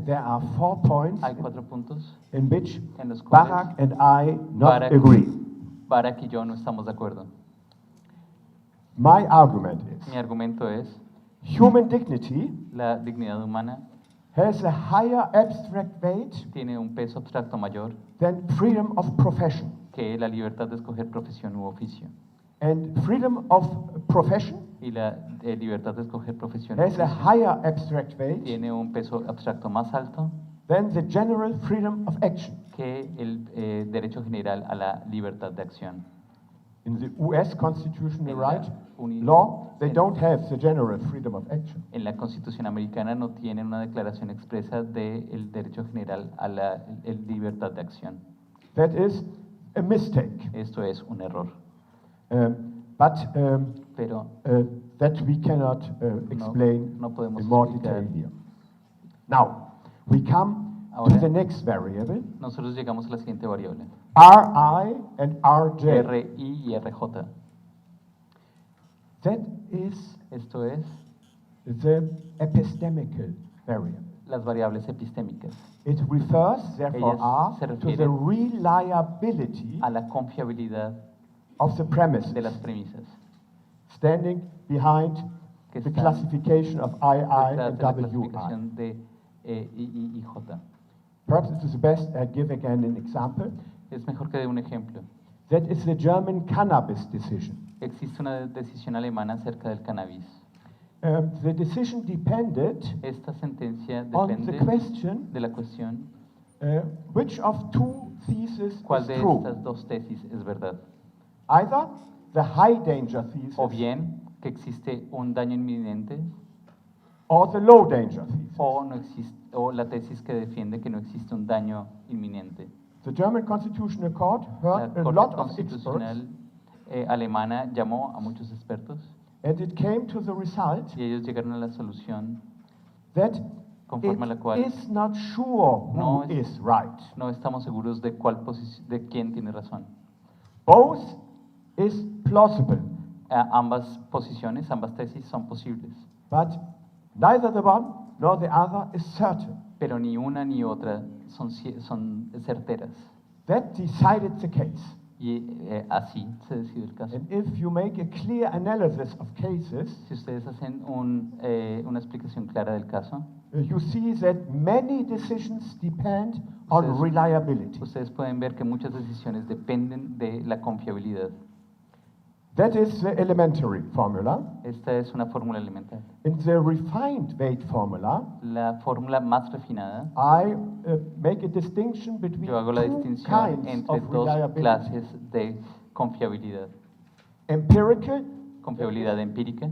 There are 4 points hay 4 puntos in which en los cuales Barak and I not Barak- agree. Barak y yo no estamos de acuerdo. My argument is Mi argumento es human dignity la dignidad humana has a higher abstract weight tiene un peso abstracto mayor than freedom of profession. que la libertad de escoger profesión u oficio. And freedom of profession Y la libertad de escoger profesión u has a oficio higher abstract weight tiene un peso abstracto más alto than the general freedom of action. que el derecho general a la libertad de acción. In the US constitutional En la right uni- law, they en- don't have the general freedom of action. En la Constitución americana no tienen una declaración expresa del derecho general a la libertad de acción. That is a mistake. Esto es un error. But Pero that we cannot explain no podemos in more explicar. detail here. Now, we come to Ahora- the next variable, nosotros llegamos a la siguiente variable. RI and RJ. RI y RJ. That is Esto es the epistemical variable. las variables epistémicas. It refers, therefore, Ellas se to refieren the reliability a la confiabilidad of the premises, de las premisas standing behind que the están classification of II detrás and de la WI. clasificación de I y J. Perhaps it is best I give again an example. Es mejor que dé un ejemplo. That is the German cannabis decision. Existe una decisión alemana acerca del cannabis. The decision depended Esta sentencia on the depende question de la cuestión which of 2 theses cuál is de true. estas dos tesis es verdad. Either the high danger thesis O bien que existe un daño inminente or the low danger thesis. o, no existe, o la tesis que defiende que no existe un daño inminente. The German Constitutional Court La heard a Corte lot of experts, Constitucional alemana llamó a muchos expertos and it came to the result y ellos llegaron a la solución that conforme a la it cual is not sure who No is right. no estamos seguros de de quién tiene razón. Both is plausible, Ambas posiciones, ambas tesis son posibles, but neither the one nor the other is certain. pero ni una ni otra son certeras. That decided the case. Y así se decidió el caso. And if you make a clear analysis of cases, Si ustedes hacen una explicación clara del caso, you see that many decisions depend on Ustedes- reliability. ustedes pueden ver que muchas decisiones dependen de la confiabilidad. That is the elementary formula. Esta es una fórmula elemental. In the refined weight formula, La fórmula más refinada, I make a distinction between yo hago la 2 distinción kinds entre of dos reliability. clases de confiabilidad. Empirical, Confiabilidad empírica,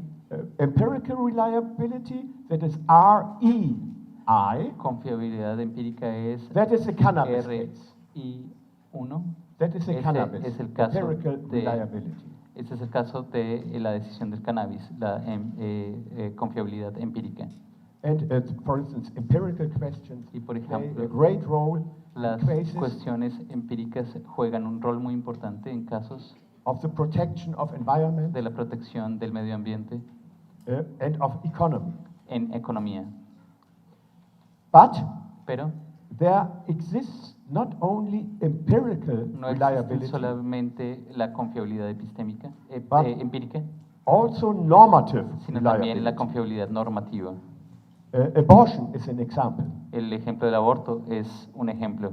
empirical reliability, that is REI, confiabilidad empírica es that is the cannabis case. RI1. That is the Ese cannabis, es el caso empirical de- reliability. Este es el caso de la decisión del cannabis, la confiabilidad empírica. And for instance, empirical questions Y por play ejemplo, a great role las in cases cuestiones empíricas juegan un rol muy importante en casos of the protection of environment de la protección del medio ambiente and of economy. en economía. But Pero there exists not only empirical no existe reliability, solamente la confiabilidad epistémica, But- empírica, also normative sino también la reliability. confiabilidad normativa. Abortion is an example. El ejemplo del aborto es un ejemplo.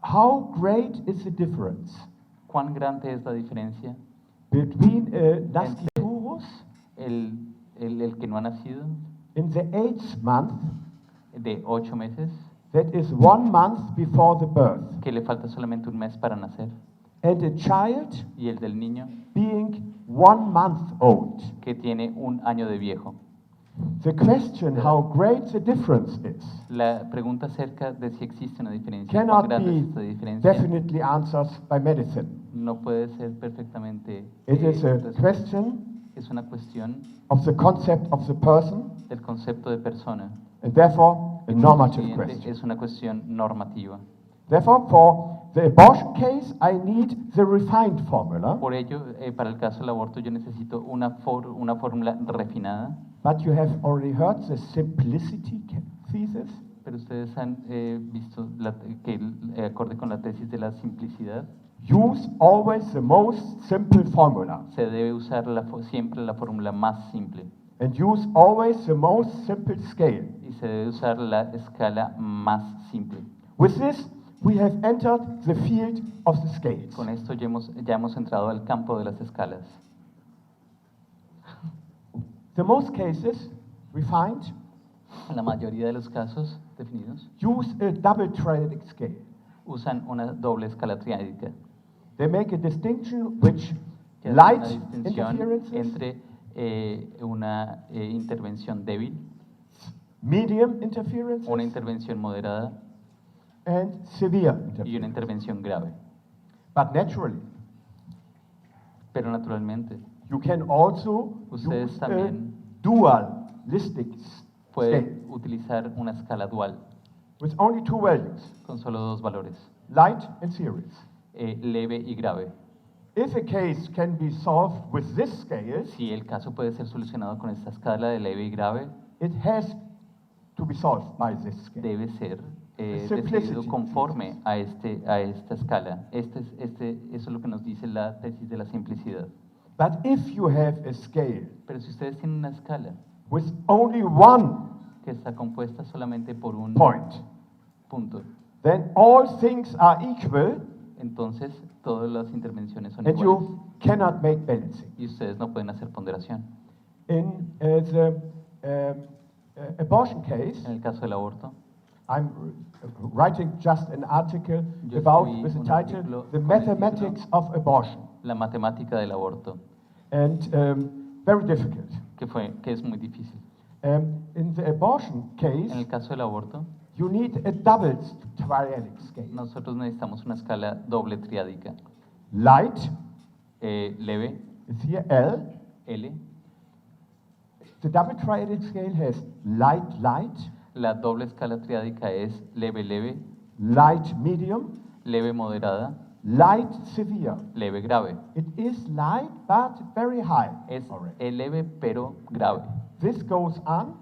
How great is the difference ¿Cuán grande es la diferencia between a nasciturus el que no ha nacido in the 8th month, de 8 meses, that is 1 month before the birth, que le falta solamente un mes para nacer, and a child y el del niño being 1 month old? que tiene un año de viejo? The question how great the difference is La pregunta acerca de si existe una diferencia, cuán cannot grande es be esta diferencia, definitely answered by medicine. no puede ser perfectamente. It is a resuelta. question Es una cuestión of the concept of the person, del concepto de persona. and therefore a normative Siguiente, question. es una cuestión normativa. Therefore, for the abortion case, I need the refined formula, Por ello, para el caso del aborto, yo necesito una fórmula refinada, but you have already heard the simplicity thesis. pero ustedes han visto que acorde con la tesis de la simplicidad, Use always the most simple formula, se debe usar siempre la fórmula más simple and use always the most simple scale. y se debe usar la escala más simple. With this, we have entered the field of the scales. Con esto ya hemos entrado al campo de las escalas. The most cases we find La mayoría de los casos definidos use a double triadic scale. usan una doble escala triádica, They make a distinction which que hace light una distinción interferences, entre una intervención débil, medium interferences, una intervención moderada and severe y una interferences. intervención grave. But naturally, Pero naturalmente you can also Ustedes use a también dualistic pueden scale utilizar una escala dual with only 2 values, con solo 2 valores, light and serious. leve y grave. If a case can be solved with this scale, Si el caso puede ser solucionado con esta escala de leve y grave, it has to be solved by this scale. debe ser Simplicity. decidido conforme a esta escala. Eso es lo que nos dice la tesis de la simplicidad. But if you have a scale Pero si ustedes tienen una escala with only one que está compuesta solamente por un point, punto, then all things are equal entonces todas las intervenciones son and iguales you cannot make balancing. y ustedes no pueden hacer ponderación. In the abortion case, En el caso del aborto, I'm writing just an article Yo about escribí with the un title artículo The con el Mathematics of Abortion, la matemática del aborto, and very difficult. que es muy difícil. In the abortion case, En el caso del aborto, you need a double triadic scale. nosotros necesitamos una escala doble triádica. Light Leve, is here L. L. The double triadic scale has light, light, La doble escala triádica es leve, leve, light, medium, leve, moderada, light, severe. leve, grave. It is light, but very high Es already. leve pero grave. This goes on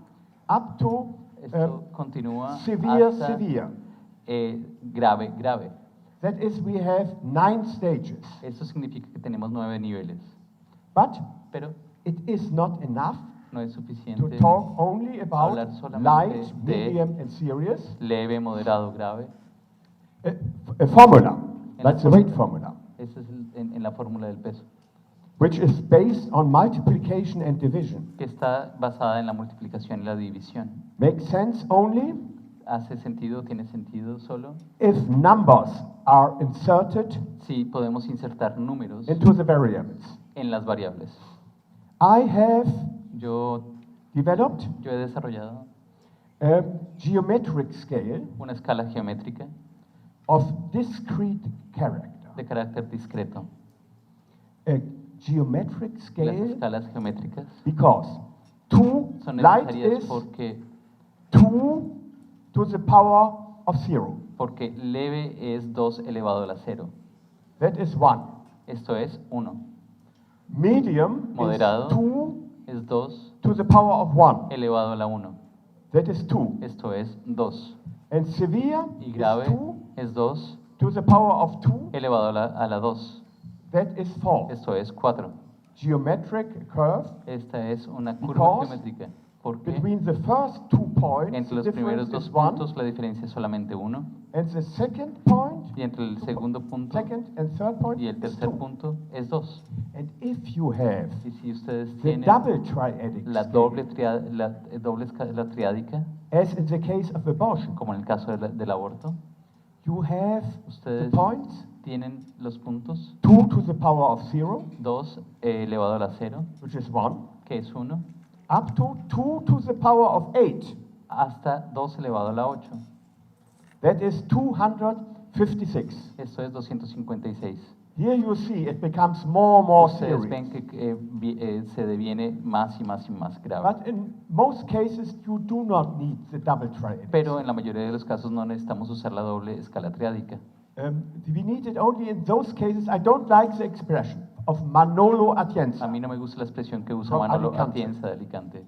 up to Esto continúa severe, hasta severe. grave, grave. That is, we have 9 stages. Esto significa que tenemos 9 niveles. But Pero it is not enough no es to suficiente talk only about hablar solamente light, de- medium, and serious. leve, moderado, grave. A formula, En that's the la weight fórmula. formula, Esa es en la fórmula del peso, which is based on multiplication and division. que está basada en la multiplicación y la división. Makes sense only ¿Hace sentido, tiene sentido solo? if numbers are inserted Si podemos insertar números into the variables. en las variables. I have Yo developed he desarrollado a geometric scale una escala geométrica of discrete character. de carácter discreto. A geometric Las scale escalas geométricas, because 2 Son light necesarias is porque 2 to the power of 0. porque leve es 2 elevado a la 0. That is 1. Esto es 1. Medium Moderado is 2 es 2 to the power of 1. elevado a la 1. That is 2. Esto es 2. And severe Y is grave 2 es 2 to the power of 2. elevado a la 2. That is 4. Esto es 4. Geometric curve. Esta es una curva Because geométrica. Porque Between the first 2 points, entre the los primeros difference dos is 1. puntos la diferencia es solamente 1. And the second point, Y entre el segundo punto second and third point y el is tercer 2. punto es 2. And if you have Y si ustedes the tienen double triadic la scale, la triádica, as in the case of abortion, como en el caso del aborto, you have the ustedes points tienen los puntos 2 to the power of 0, 2 elevado a la 0, which is 1, que es 1, up to 2 to the power of 8. hasta 2 elevado a la 8. That is 256. Esto es 256. Here you see it becomes more and more Ustedes ven serious. que se deviene más y más y más grave. But in most cases, you do not need the double triadic. Pero en la mayoría de los casos no necesitamos usar la doble escala triádica. We need it only in those cases. I don't like the expression of Manolo A Atienza. mí no me gusta la expresión que usa From Manolo Alicante. Atienza de Alicante.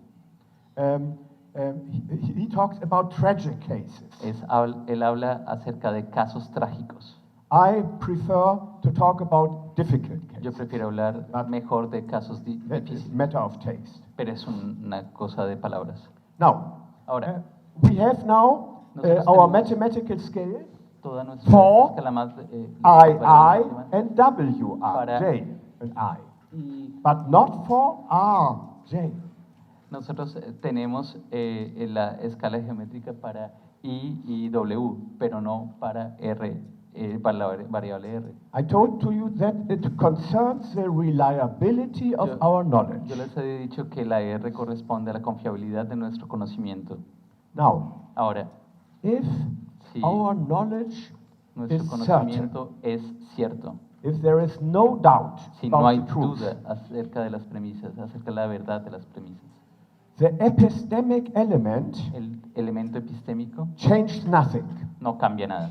He talks about tragic cases. Él habla acerca de casos trágicos. I prefer to talk about difficult Yo cases. prefiero hablar mejor de casos That is difíciles, matter of taste. pero es una cosa de palabras. Now, Ahora, we have now Nosotros our tenemos- mathematical scale, toda nuestra For escala más I, and W, Para- J, and I. y But not for R, J. nosotros tenemos la escala geométrica para I y W, pero no para R, para la variable R. I told to you that it concerns the reliability of Yo- our knowledge. Yo les he dicho que la R corresponde a la confiabilidad de nuestro conocimiento. Now, Ahora, if si our knowledge nuestro is certain, conocimiento es cierto, if there is no doubt si no about hay the truth, duda acerca de las premisas, acerca de la verdad de las premisas, the epistemic element el elemento epistémico changed nothing. no cambia nada.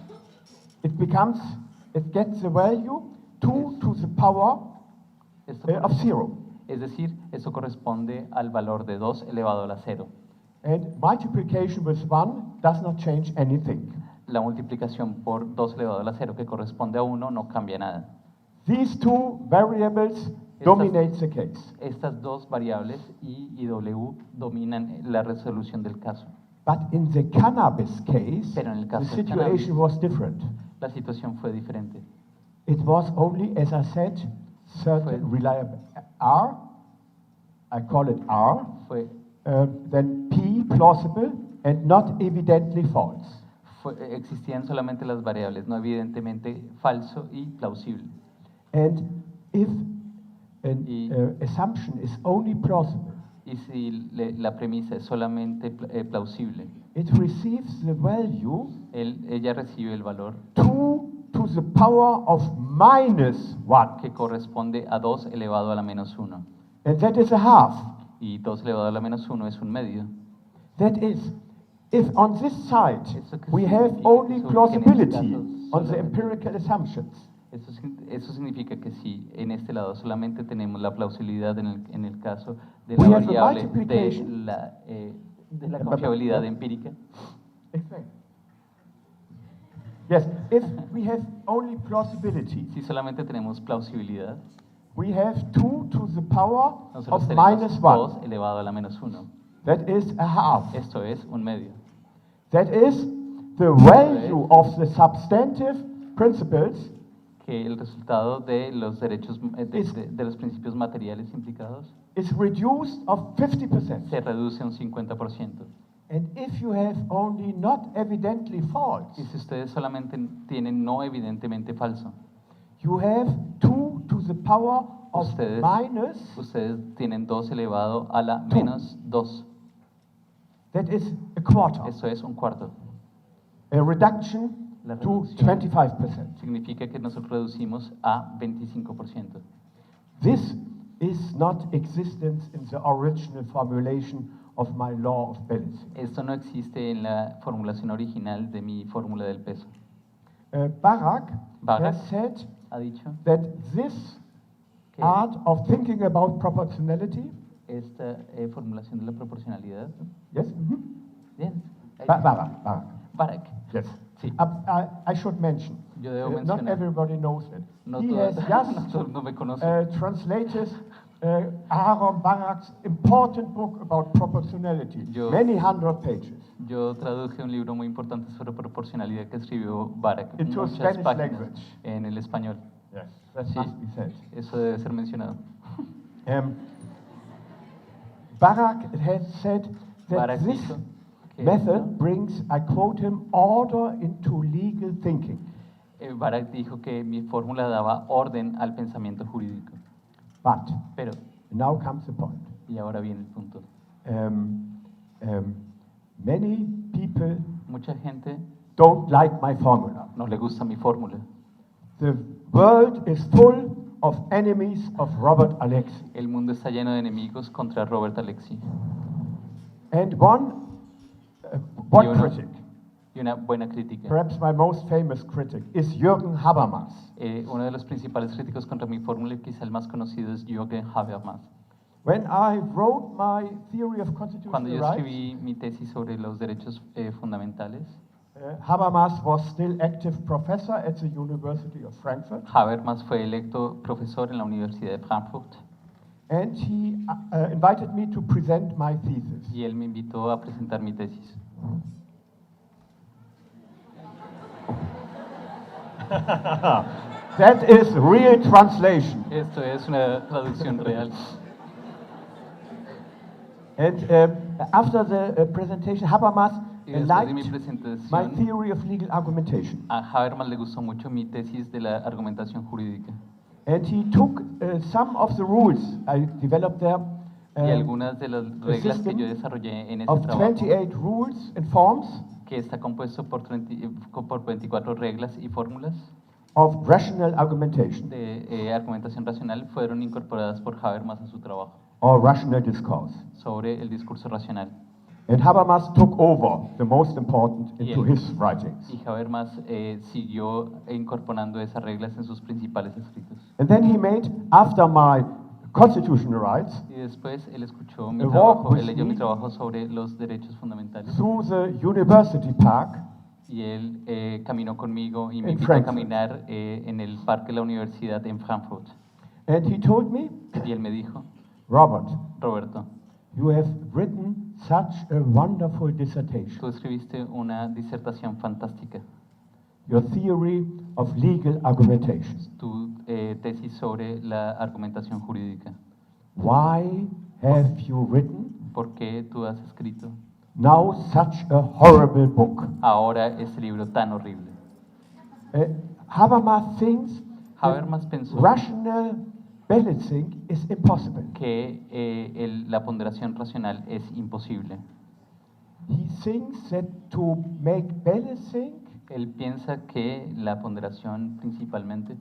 It gets the value 2 to the power Esto of 0. Es decir, eso corresponde al valor de 2 elevado a la 0. And multiplication with 1 does not change anything. La multiplicación por 2 elevado a la 0, que corresponde a 1, no cambia nada. These two variables dominate the case. Estas dos variables, I y W, dominan la resolución del caso. But in the cannabis case, Pero en el the caso del situation was different. La situación fue diferente. It was only, as I said, certain Fue- reliable R, I call it R, Fue, then P plausible and not evidently false. existían solamente las variables, no evidentemente falso y plausible. And if an Y- assumption is only plausible, Y si la premisa es solamente plausible, it receives the value ella recibe el valor 2 to the power of minus 1. que corresponde a 2 elevado a la menos 1. And that is a half. Y 2 elevado a la menos 1 es un medio. That is, if on this side Eso que we have significa only que plausibility en este caso on the solamente- empirical assumptions, Eso significa que si en este lado solamente tenemos la plausibilidad en el caso de We la have a variable multiplication. de la confiabilidad empírica, explain. Yes, if we have only plausibility, si solamente tenemos plausibilidad, we have 2 to the power nosotros of tenemos minus 2 1. elevado a la menos 1. That is a half. Esto es un medio. That is the value of the substantive principles Que el resultado de los derechos, de los principios materiales implicados is reduced of 50%. se reduce a un 50%. And if you have only not evidently false, Y si ustedes solamente tienen no evidentemente falso, you have 2 to the power of Ustedes- minus, ustedes tienen 2 elevado a la 2. menos 2. that is a quarter. Eso es un cuarto. A reduction La to reducción 25%. significa que nosotros reducimos a 25%. This is not existence in the original formulation of my law of balancing. Esto no existe en la formulación original de mi fórmula del peso. Barak Barak has said ha dicho that this que art of thinking about proportionality, esta formulación de la proporcionalidad. yes, Bien. Barak, Barak. yes. Sí. I should mention, Yo debo not mencionar. everybody knows it. No He todo- has no just todo el mundo me conoce. translated Aaron Barak's important book about proportionality, Yo- many hundred pages. Yo traduje un libro muy importante sobre proporcionalidad que escribió Barak, Into muchas Spanish páginas language. en el español. Yes, that Sí. must be said. Eso debe ser mencionado. Barak has said that Barak this dijo que method brings, I quote him, order into legal thinking. Barak dijo que mi fórmula daba orden al pensamiento jurídico. But Pero, now comes the point. y ahora viene el punto, Many people mucha gente don't like my formula. no le gusta mi fórmula. The world is full of enemies of Robert Alexy. El mundo está lleno de enemigos contra Robert Alexy. And Y one uno- critic, Y una buena crítica. perhaps my most famous critic, is Jürgen Habermas. Uno de los principales críticos contra mi fórmula, y quizá el más conocido, es Jürgen Habermas. When I wrote my theory of Cuando constitutional yo rights, escribí mi tesis sobre los derechos fundamentales, Habermas was still active professor at the University of Frankfurt, Habermas fue electo profesor en la Universidad de Frankfurt and he invited me to present my thesis. y él me invitó a presentar mi tesis. That is real translation. Esto es una traducción real. And after the presentation, Habermas Y después de mi liked my presentación, theory of legal argumentation. a Habermas le gustó mucho mi tesis de la argumentación jurídica. And he took some of the rules I developed there, Y algunas de las reglas que system yo desarrollé en ese of trabajo, 28 rules and forms que está compuesto por 24 reglas y fórmulas of rational argumentation de argumentación racional, fueron incorporadas por Habermas a su trabajo or rational discourse. sobre el discurso racional. And Habermas took over the most important into Yeah. his writings. Y Habermas siguió incorporando esas reglas en sus principales escritos. And then he made, after my constitutional rights, Y después él escuchó mi A walk trabajo, with él leyó me. mi trabajo sobre los derechos fundamentales. through the University Park, Y él caminó conmigo y me In invitó a Frankfurt. caminar en el parque de la universidad en Frankfurt. and he told me, Y él me dijo, Robert, Roberto, you have written such a wonderful dissertation. tú escribiste una disertación fantástica, Your theory of legal argumentation. tu tesis sobre la argumentación jurídica. Why have you written ¿Por qué tú has escrito now such a horrible book? ahora este libro tan horrible? Habermas thinks Habermas pensó rational balancing is impossible. que la ponderación racional es imposible. He thinks that to make balancing Él piensa que la ponderación principalmente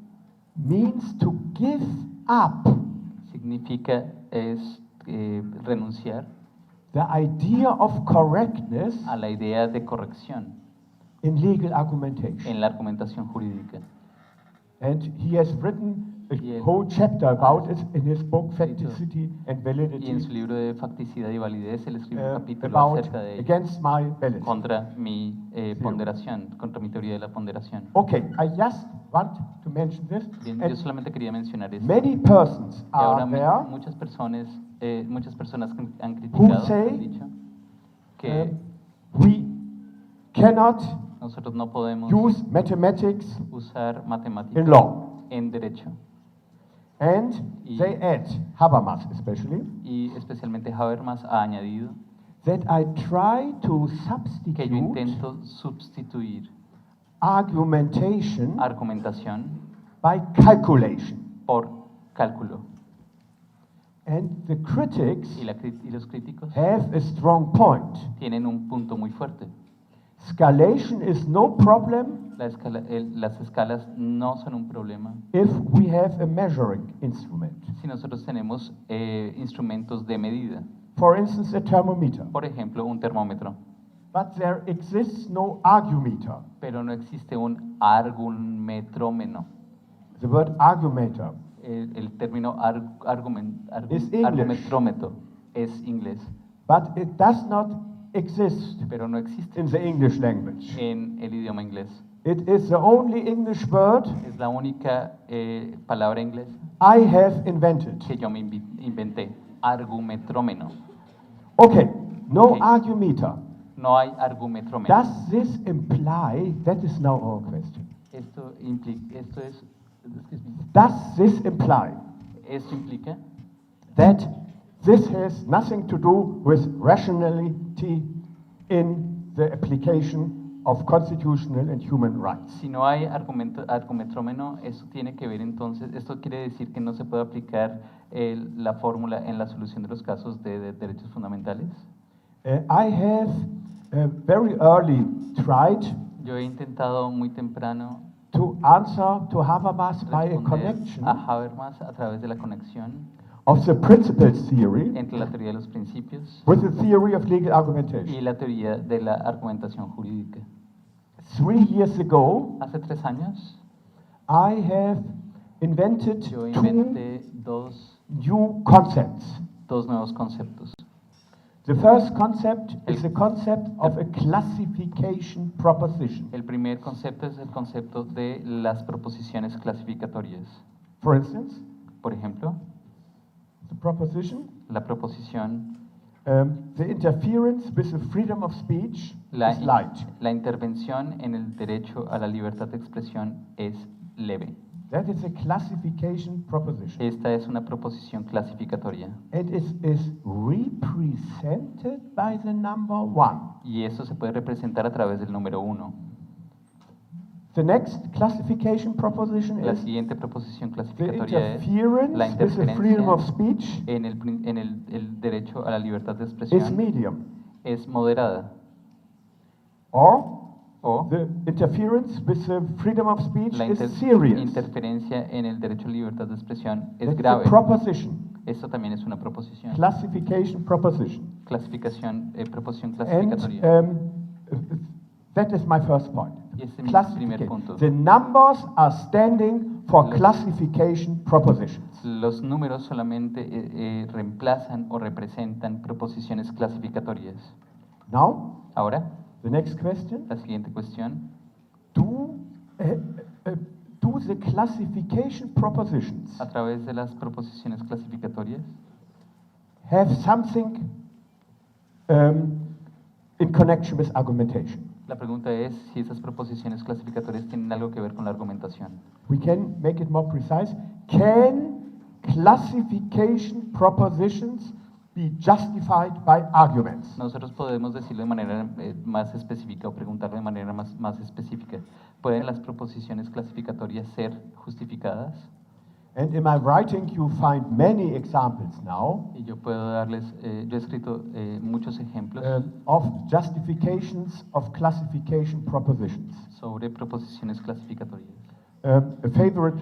means to give up significa renunciar the idea of correctness a la idea de corrección in legal argumentation. en la argumentación jurídica. And he has written a Y él- whole chapter about it in his book Escrito. Facticity and Y en Validity su libro de facticidad y validez, él escribe un capítulo about acerca de ello, against my balancing. contra mi ponderación, contra mi teoría de la ponderación. Okay, I just want to mention this. Bien, And yo solamente quería mencionar esto. many persons Y ahora are there muchas personas que han who criticado, say han dicho que we cannot nosotros no podemos use mathematics usar in matemáticas law. en derecho. And Y- they add, Habermas especially, Y especialmente Habermas ha añadido that I try to que yo substitute intento sustituir argumentation argumentación by calculation. por cálculo. And the critics Y los críticos have a strong point. tienen un punto muy fuerte. Scalation is no problem Las escalas no son un problema if we have a measuring instrument. si nosotros tenemos instrumentos de medida. For instance, a thermometer. Por ejemplo, un termómetro. But there exists no argumeter. Pero no existe un argumetrómeno. The word argumeter El término Is English. argumetrómetro es inglés, but it does not exist pero no existe in the English language. en el idioma inglés. It is the only English word Es la única palabra inglesa I have invented. que yo me inventé, argumetrómeno. Okay, no Okay. argumeter. No hay argumetrómeno. Does this imply, that is now our question, Esto implica, does this imply esto implica that this has nothing to do with rationality in the application of constitutional and human rights? si no hay argumetrómeno, esto tiene que ver entonces, esto quiere decir que no se puede aplicar la fórmula en la solución de los casos de derechos fundamentales. I have very early tried Yo he intentado muy temprano to answer to Habermas by a responder connection a Habermas a través de la conexión of the principles theory entre la teoría de los principios with the theory of legal argumentation. y la teoría de la argumentación jurídica. 3 years ago, Hace 3 años I have invented yo two inventé dos new concepts. nuevos conceptos. The first concept is the concept of a classification proposition. El primer concepto es el concepto de las proposiciones clasificatorias. For instance, Por ejemplo, the proposition, la proposición, the interference with the freedom of speech la, is light. la intervención en el derecho a la libertad de expresión es leve. That is a classification proposition. Esta es una proposición clasificatoria. It is represented by the number 1. Y eso se puede representar a través del número 1. The next classification proposition La is siguiente proposición the clasificatoria es interference la with the freedom interferencia of speech en el derecho a la libertad de is expresión medium. es moderada. Or O the interference with the freedom of speech la is serious. interferencia en el derecho a la libertad de expresión es That's grave. a proposition. Esto también es una proposición. Classification proposition. Proposición And clasificatoria. that is my first point. Y este es mi primer punto. The numbers are standing for Los- classification propositions. Los números solamente reemplazan o representan proposiciones clasificatorias. Now, Ahora, the next question. la siguiente cuestión. Do the classification propositions A través de las proposiciones clasificatorias, have something in connection with argumentation? la pregunta es si esas proposiciones clasificatorias tienen algo que ver con la argumentación. We can make it more precise. Can classification propositions be justified by arguments? Nosotros podemos decirlo de manera más específica o preguntarlo de manera más específica. ¿Pueden las proposiciones clasificatorias ser justificadas? And in my writing, you find many examples now Y yo puedo darles, yo he escrito muchos ejemplos of justifications of classification propositions. sobre proposiciones clasificatorias. A favorite,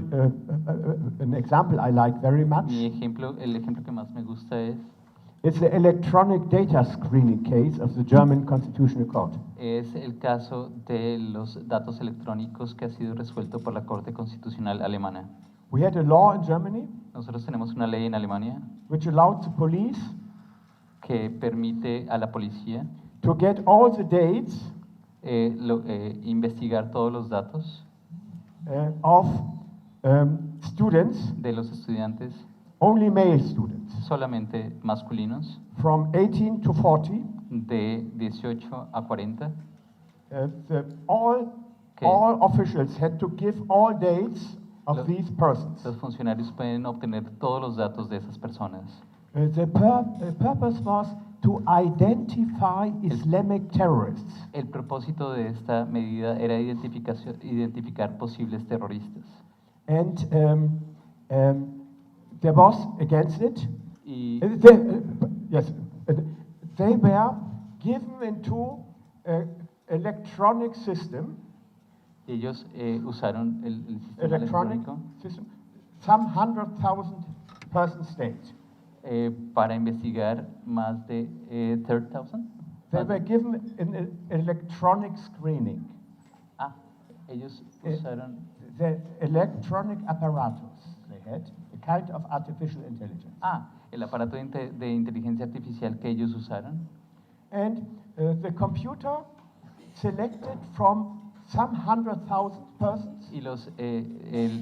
an example I like very much El ejemplo que más me gusta is the electronic data screening case of the German Constitutional Court. es el caso de los datos electrónicos que ha sido resuelto por la Corte Constitucional Alemana. We had a law in Germany Nosotros tenemos una ley en Alemania which allowed the police que permite a la policía to get all the dates investigar todos los datos of students, de los estudiantes, only male students, solamente masculinos, from 18 to 40. de 18 a 40. All officials had to give all dates of Lo- these persons. Los funcionarios pueden obtener todos los datos de esas personas. The purpose was to identify Islamic terrorists. El propósito de esta medida era identificar posibles terroristas. And there was against it. Y They were given into an electronic system Ellos usaron el sistema electronic electrónico system, some 100,000 person state. para investigar más de 30,000. They were given an electronic screening. Ah, ellos Eh, usaron The electronic apparatus they had, a kind of artificial intelligence. el aparato de inteligencia artificial que ellos usaron. And the computer selected from some 100,000 persons Y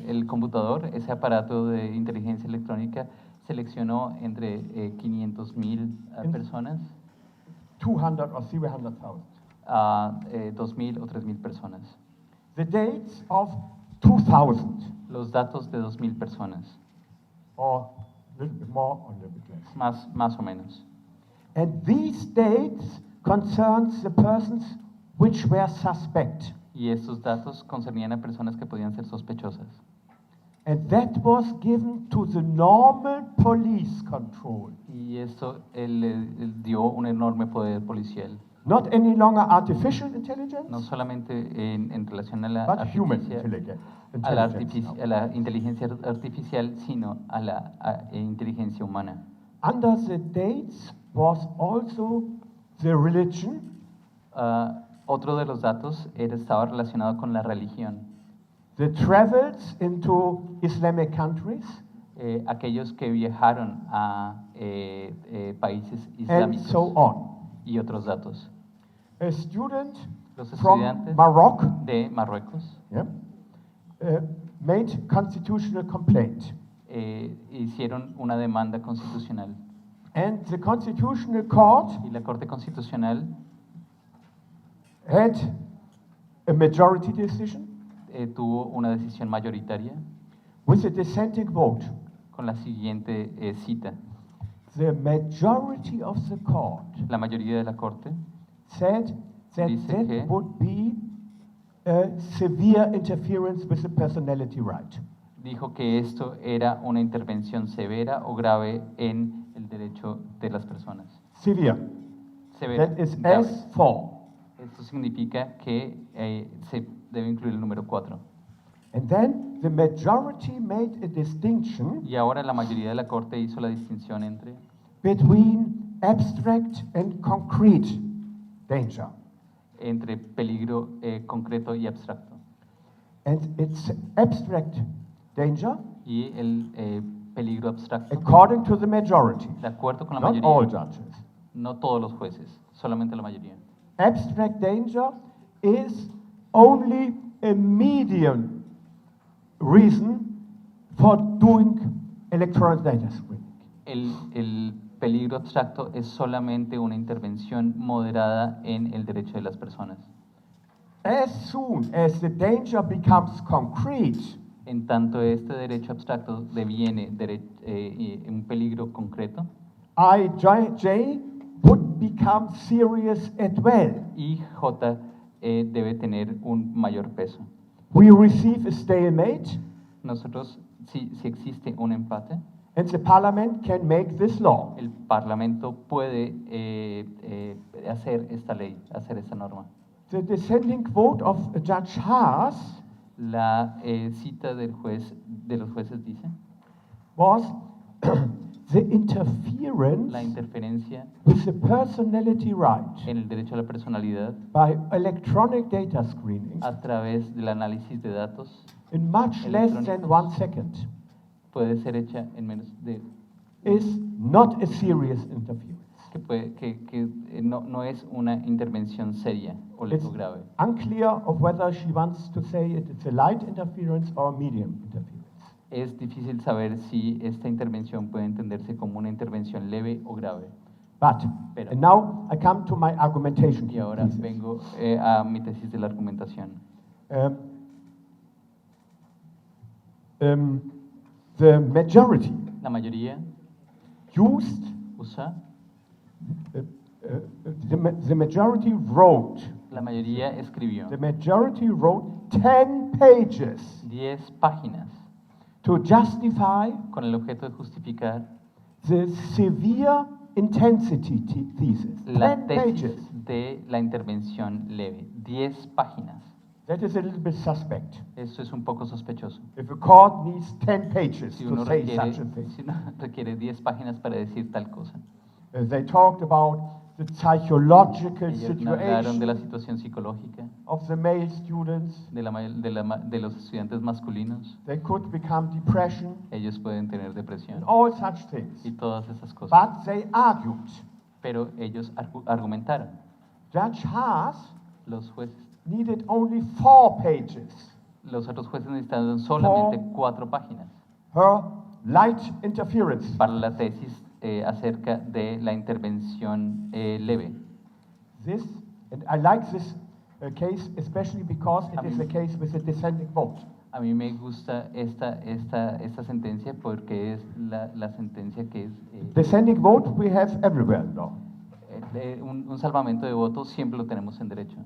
el computador, ese aparato de inteligencia electrónica, seleccionó entre 500,000 personas 200 or 300,000. a 2,000 o 3,000 personas. The dates of 2,000, Los datos de 2,000 personas, or a little bit more or a little bit less. más o menos. And these dates concerns the persons which were suspect. Y estos datos concernían a personas que podían ser sospechosas. And that was given to the normal police control. Y esto él dio un enorme poder policial. Not any longer artificial intelligence, No solamente en relación a la, but human artificial, intelligence. a la inteligencia artificial, sino a la inteligencia humana. Under the dates was also the religion, Otro de los datos estaba relacionado con la religión. the travels into Islamic countries, Aquellos que viajaron a países and islámicos so on. y otros datos. A student Los from estudiantes Morocco, de Marruecos yeah, made constitutional complaint. Hicieron una demanda constitucional And the Constitutional Court y la Corte Constitucional had a majority decision tuvo una decisión mayoritaria with a dissenting vote. con la siguiente cita. The majority of the court La mayoría de la Corte said that Dice that que- would be a severe interference with the personality right. dijo que esto era una intervención severa o grave en el derecho de las personas. Severe. Severa, That is grave. S4. Esto significa que se debe incluir el número 4. And then the majority made a distinction Y ahora la mayoría de la Corte hizo la distinción entre between abstract and concrete danger. peligro concreto y abstracto. And it's abstract danger, Y el peligro abstracto, according to the majority, de acuerdo con la not all mayoría, judges. no todos los jueces, solamente la mayoría. Abstract danger is only a medium reason for doing electronic data screening. El peligro abstracto es solamente una intervención moderada en el derecho de las personas. As soon as the danger becomes concrete, En tanto este derecho abstracto deviene un peligro concreto, IJ would become serious as well. IJ debe tener un mayor peso. We receive a stalemate, Nosotros, si existe un empate, and the parliament can make this law. el Parlamento puede hacer esta ley, hacer esta norma. The dissenting vote of Judge Haas La cita de los jueces dice, was the interference la interferencia with the personality right en el derecho a la personalidad by electronic data screening a través del análisis de datos in much less than 1 second puede ser hecha en menos de is not a serious interference. que no es una intervención seria o It's grave. unclear of whether she wants to say it's a light interference or a medium interference. Es difícil saber si esta intervención puede entenderse como una intervención leve o grave. But, Pero- and now I come to my argumentation. Y ahora thesis. vengo a mi tesis de la argumentación. The majority La mayoría used, usa, the majority wrote, la mayoría escribió the majority wrote 10 pages 10 páginas to justify con el objeto de justificar the severe intensity thesis. la 10 tesis pages. de la intervención leve. 10 páginas. That is a little bit suspect. Esto es un poco sospechoso. If a court needs 10 pages Si to uno say requiere, such a thing. si uno requiere 10 páginas para decir tal cosa. They talked about the psychological Ellos hablaron de la situation situación psicológica of the male students. de los estudiantes masculinos. They could become depression Ellos pueden tener and depresión all such things. y todas esas cosas. But they argued. Pero ellos argumentaron. Judge Haas Los jueces, needed only 4 pages. los otros jueces necesitaron solamente 4 páginas Her light interference. para la tesis acerca de la intervención leve. This, and I like this case especially because it is a case with a dissenting vote. A mí me gusta esta sentencia porque es la sentencia que es Dissenting vote we have everywhere in law. un salvamento de votos, siempre lo tenemos en derecho.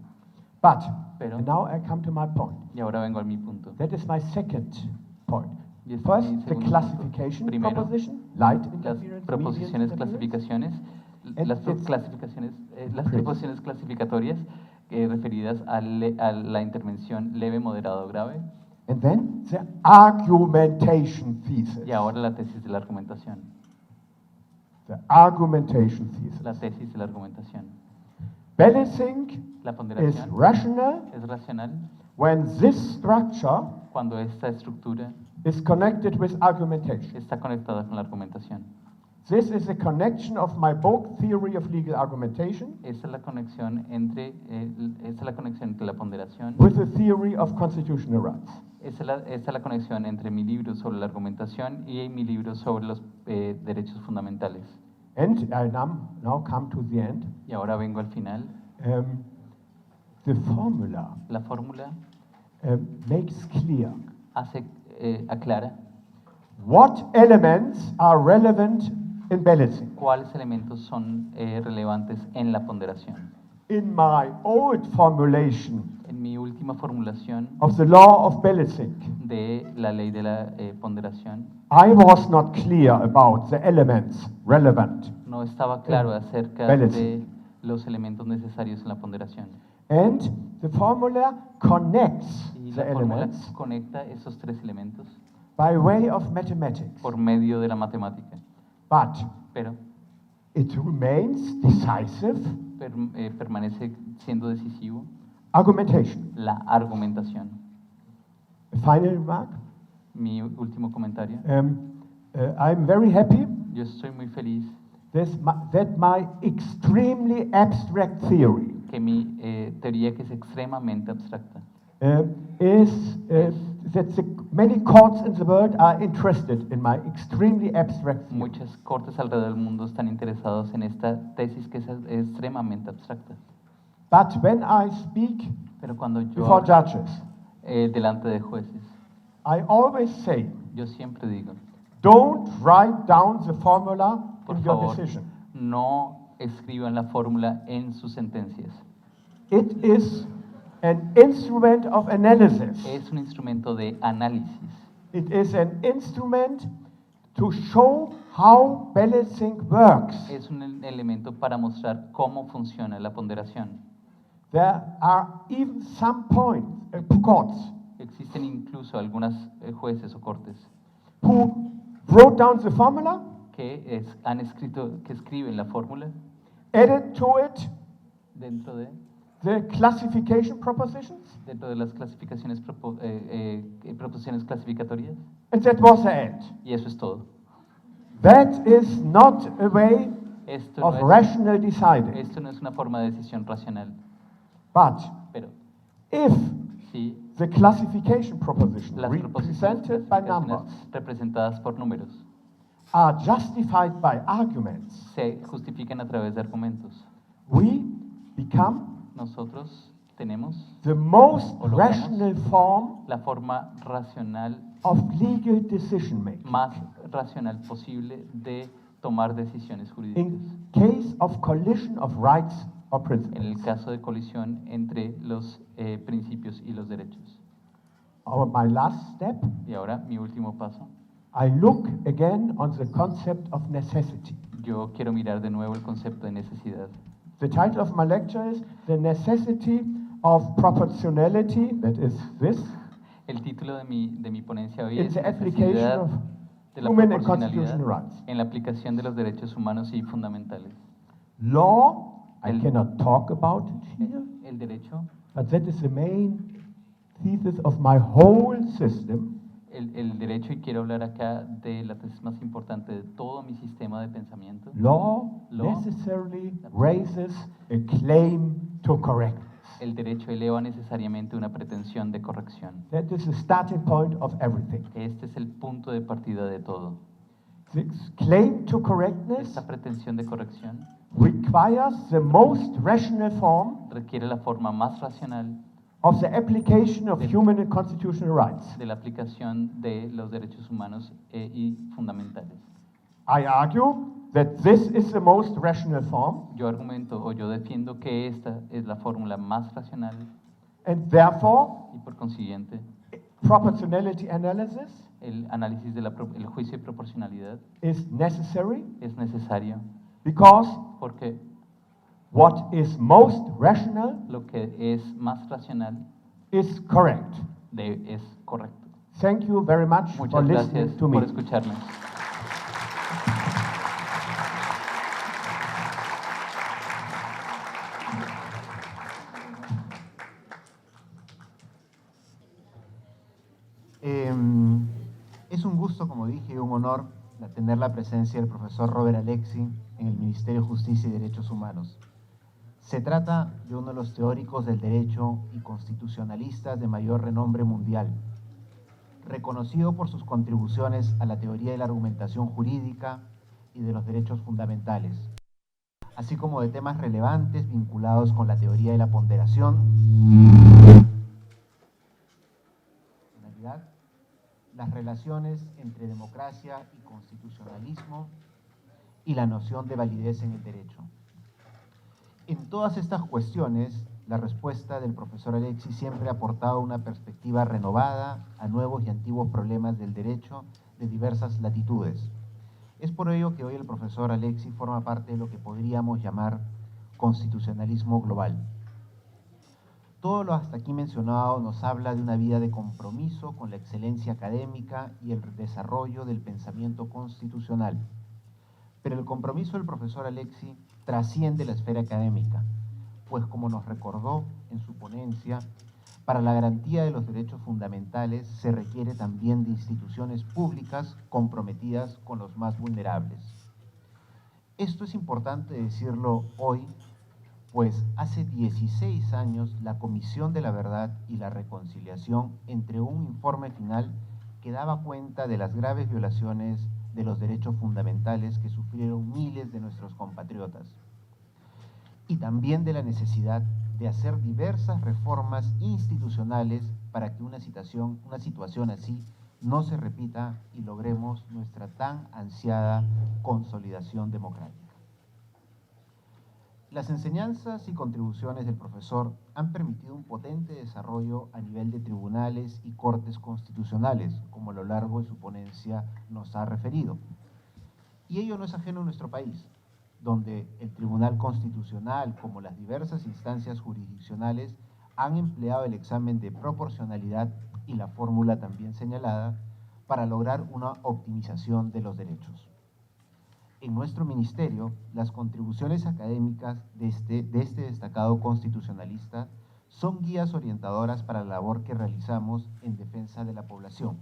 But, Pero- and now I come to my point. Y ahora vengo a mi punto. That is my second point. Y este es mi First, the segundo classification punto. Primero, proposition, light Las interference, proposiciones, median interference. clasificaciones, And las it's- clasificaciones, las Please. proposiciones clasificatorias referidas a la intervención leve, moderada o grave. And then the argumentation thesis. Y ahora la tesis de la argumentación. The argumentation thesis. La tesis de la argumentación. Balancing La is ponderación rational es racional when this structure cuando esta estructura is connected with argumentation. está conectada con la argumentación. This is a connection of my book, Theory of Legal Argumentation, Esta es la conexión entre, la ponderación. with the theory of constitutional rights. Esta es la conexión entre mi libro sobre la argumentación y mi libro sobre los derechos fundamentales. And I now come to the end. Y ahora vengo al final. The formula La fórmula makes clear aclara what elements are relevant in balancing. cuáles elementos son relevantes en la ponderación. In my old formulation En mi última formulación of the law of balancing, de la ley de la ponderación, I was not clear about the elements relevant. no estaba claro acerca Balancing. de los elementos necesarios en la ponderación. And the formula connects Y the la fórmula elements conecta esos 3 elementos by way of mathematics. por medio de la matemática. But Pero it remains decisive permanece siendo decisivo argumentation. la argumentación. A final remark. Mi último comentario. I'm very happy Yo estoy muy feliz that my extremely abstract theory que mi teoría, que es extremadamente abstracta, is that many courts in the world are interested in my extremely abstract theory. muchas cortes alrededor del mundo están interesados en esta tesis que es extremadamente abstracta. But when I speak Pero cuando yo before judges, delante de jueces, I always say, yo siempre digo, don't write down the formula por in your favor, decision. no escriban la fórmula en sus sentencias. It is an instrument of analysis. Es un instrumento de análisis. It is an instrument to show how balancing works. Es un elemento para mostrar cómo funciona la ponderación. There are even some courts Existen incluso algunas jueces o cortes who wrote down the formula, que escriben la fórmula added to it dentro de the las clasificaciones, proposiciones clasificatorias, and that was the end. y eso es todo. That is not a way Esto of no es, rational deciding. esto no es una forma de decisión racional, But pero if sí the classification proposition las proposiciones represented by clasificaciones numbers representadas por números are justified by arguments, se justifican a través de argumentos, we become nosotros tenemos the most o logramos rational form la forma racional, of legal decision making más racional posible de tomar decisiones jurídicas. in case of collision of rights or En el principles. caso de colisión entre los principios y los derechos. My last step, Y ahora mi último paso. I look again on the concept of necessity. Yo quiero mirar de nuevo el concepto de necesidad. The title of my lecture is The Necessity of proportionality, that is this, El título de mi ponencia hoy in es the application Necesidad of de la human and proporcionalidad constitutional rights. en la aplicación de los derechos humanos y fundamentales. Law, I El- cannot talk about it here, El derecho, but that is the main thesis of my whole system. el derecho, y quiero hablar acá de la tesis más importante de todo mi sistema de pensamiento. Law Law. necessarily raises a claim to correctness. El derecho eleva necesariamente una pretensión de corrección. That is the starting point of everything. Este es el punto de partida de todo. This claim to correctness Esta pretensión de corrección requires the most rational form requiere la forma más racional of the application of human and constitutional rights. de la aplicación de los derechos humanos y fundamentales. I argue that this is the most rational form, Yo argumento o yo defiendo que esta es la fórmula más racional and therefore y por consiguiente proportionality analysis el análisis el juicio de proporcionalidad is necessary es necesario because porque what is most rational lo que es más racional is correct. es correcto. Thank you very much for Muchas gracias listening to por me. escucharme. Es un gusto, como dije, y un honor tener la presencia del profesor Robert Alexy en el Ministerio de Justicia y Derechos Humanos. Se trata de uno de los teóricos del derecho y constitucionalistas de mayor renombre mundial, reconocido por sus contribuciones a la teoría de la argumentación jurídica y de los derechos fundamentales, así como de temas relevantes vinculados con la teoría de la ponderación, las relaciones entre democracia y constitucionalismo y la noción de validez en el derecho. En todas estas cuestiones, la respuesta del profesor Alexy siempre ha aportado una perspectiva renovada a nuevos y antiguos problemas del derecho de diversas latitudes. Es por ello que hoy el profesor Alexy forma parte de lo que podríamos llamar constitucionalismo global. Todo lo hasta aquí mencionado nos habla de una vida de compromiso con la excelencia académica y el desarrollo del pensamiento constitucional. Pero el compromiso del profesor Alexy trasciende la esfera académica, pues como nos recordó en su ponencia, para la garantía de los derechos fundamentales se requiere también de instituciones públicas comprometidas con los más vulnerables. Esto es importante decirlo hoy, pues hace 16 años la Comisión de la Verdad y la Reconciliación entregó un informe final que daba cuenta de las graves violaciones de los derechos fundamentales que sufrieron miles de nuestros compatriotas, y también de la necesidad de hacer diversas reformas institucionales para que una situación así no se repita y logremos nuestra tan ansiada consolidación democrática. Las enseñanzas y contribuciones del profesor han permitido un potente desarrollo a nivel de tribunales y cortes constitucionales, como a lo largo de su ponencia nos ha referido. Y ello no es ajeno a nuestro país, donde el Tribunal Constitucional, como las diversas instancias jurisdiccionales, han empleado el examen de proporcionalidad y la fórmula también señalada para lograr una optimización de los derechos. En nuestro ministerio, las contribuciones académicas de este destacado constitucionalista son guías orientadoras para la labor que realizamos en defensa de la población.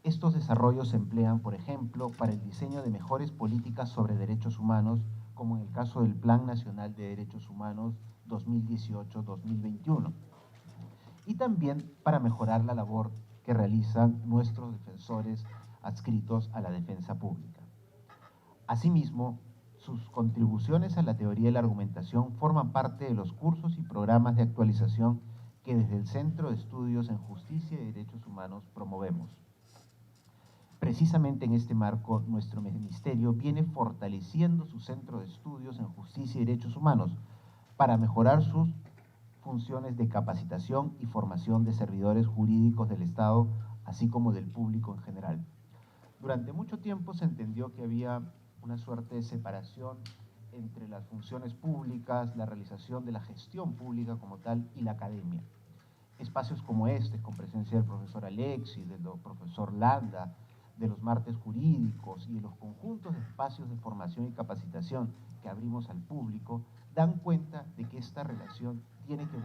Estos desarrollos se emplean, por ejemplo, para el diseño de mejores políticas sobre derechos humanos, como en el caso del Plan Nacional de Derechos Humanos 2018-2021, y también para mejorar la labor que realizan nuestros defensores adscritos a la defensa pública. Asimismo, sus contribuciones a la teoría de la argumentación forman parte de los cursos y programas de actualización que desde el Centro de Estudios en Justicia y Derechos Humanos promovemos. Precisamente en este marco, nuestro ministerio viene fortaleciendo su Centro de Estudios en Justicia y Derechos Humanos para mejorar sus funciones de capacitación y formación de servidores jurídicos del Estado, así como del público en general. Durante mucho tiempo se entendió que había una suerte de separación entre las funciones públicas, la realización de la gestión pública como tal y la academia. Espacios como este, con presencia del profesor Alexy, del profesor Landa, de los martes jurídicos y de los conjuntos de espacios de formación y capacitación que abrimos al público, dan cuenta de que esta relación tiene que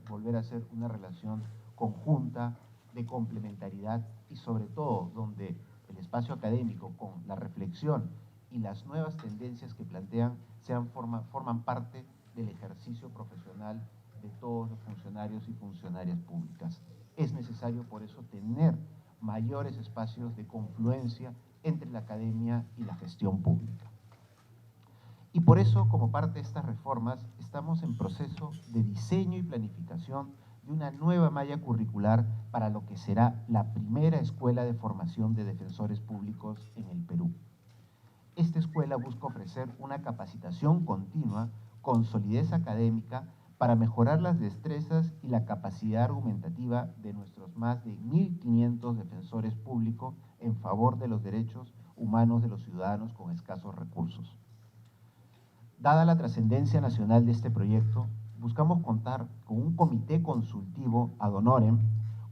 volver a ser una relación conjunta, de complementariedad y sobre todo donde el espacio académico con la reflexión y las nuevas tendencias que plantean forman parte del ejercicio profesional de todos los funcionarios y funcionarias públicas. Es necesario por eso tener mayores espacios de confluencia entre la academia y la gestión pública. Y por eso, como parte de estas reformas, estamos en proceso de diseño y planificación de una nueva malla curricular para lo que será la primera escuela de formación de defensores públicos en el Perú. Esta escuela busca ofrecer una capacitación continua con solidez académica para mejorar las destrezas y la capacidad argumentativa de nuestros más de 1.500 defensores públicos en favor de los derechos humanos de los ciudadanos con escasos recursos. Dada la trascendencia nacional de este proyecto, buscamos contar con un comité consultivo ad honorem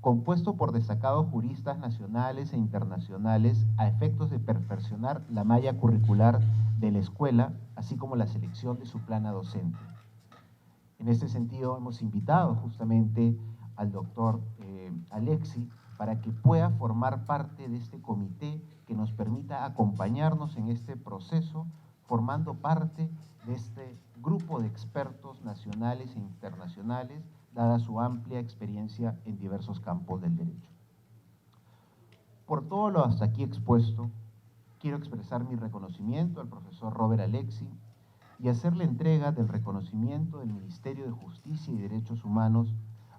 compuesto por destacados juristas nacionales e internacionales a efectos de perfeccionar la malla curricular de la escuela, así como la selección de su plana docente. En este sentido, hemos invitado justamente al doctor Alexy para que pueda formar parte de este comité que nos permita acompañarnos en este proceso, formando parte de este grupo de expertos nacionales e internacionales, dada su amplia experiencia en diversos campos del derecho. Por todo lo hasta aquí expuesto, quiero expresar mi reconocimiento al profesor Robert Alexy y hacerle entrega del reconocimiento del Ministerio de Justicia y Derechos Humanos,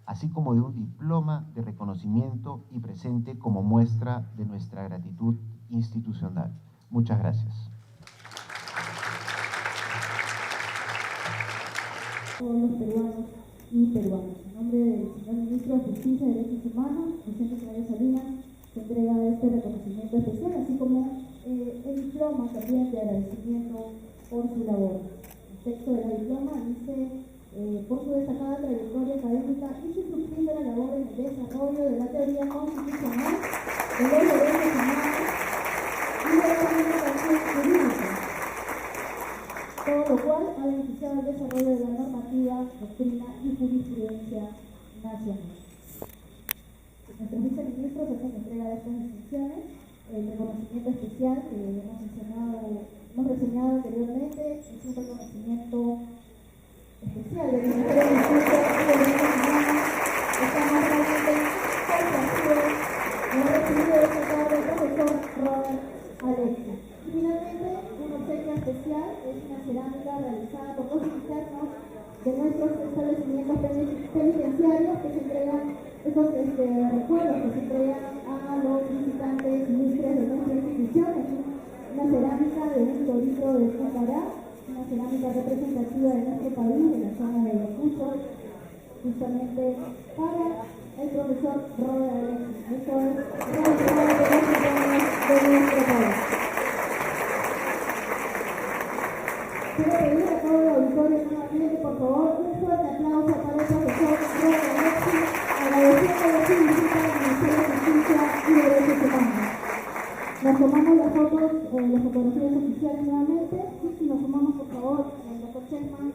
así como de un diploma de reconocimiento y presente como muestra de nuestra gratitud institucional. Muchas gracias. Todos los peruanos y peruanas. En nombre del señor Ministro de Justicia y Derechos Humanos, Vicente Claudio Salinas, se entrega este reconocimiento especial, así como el diploma también de agradecimiento por su labor. El texto de la diploma dice, por su destacada trayectoria académica y su fructífera labor en el desarrollo de la teoría constitucional de los derechos humanos y de la administración jurídica, todo lo cual ha beneficiado el desarrollo de la normativa, doctrina y jurisprudencia nacional. Nuestros viceministros hacen entrega de estas distinciones. El reconocimiento especial que hemos reseñado anteriormente es un reconocimiento especial del Ministerio de Justicia y Derechos Humanos. Estamos realmente complacidos de haber recibido esta tarde el profesor Robert Alexy. Y finalmente, una obsequia especial es una cerámica realizada por los internos de nuestros establecimientos penitenciarios que se entregan, estos recuerdos que se entregan a los visitantes ilustres de nuestra institución. Es una cerámica de un torito de Pucará, una cerámica representativa de nuestro país, de la zona de Ayacucho, justamente para el profesor Robert Alexy. Esto es realizado por los internos de nuestro país. Quiero pedir a todo el auditorio nuevamente, por favor, un fuerte aplauso para el profesor Robert Alexy, agradeciendo su visita al Ministerio de Justicia y Derechos Humanos. Nos tomamos las fotos, las fotografías oficiales nuevamente, y si nos tomamos, por favor, el doctor Chesman.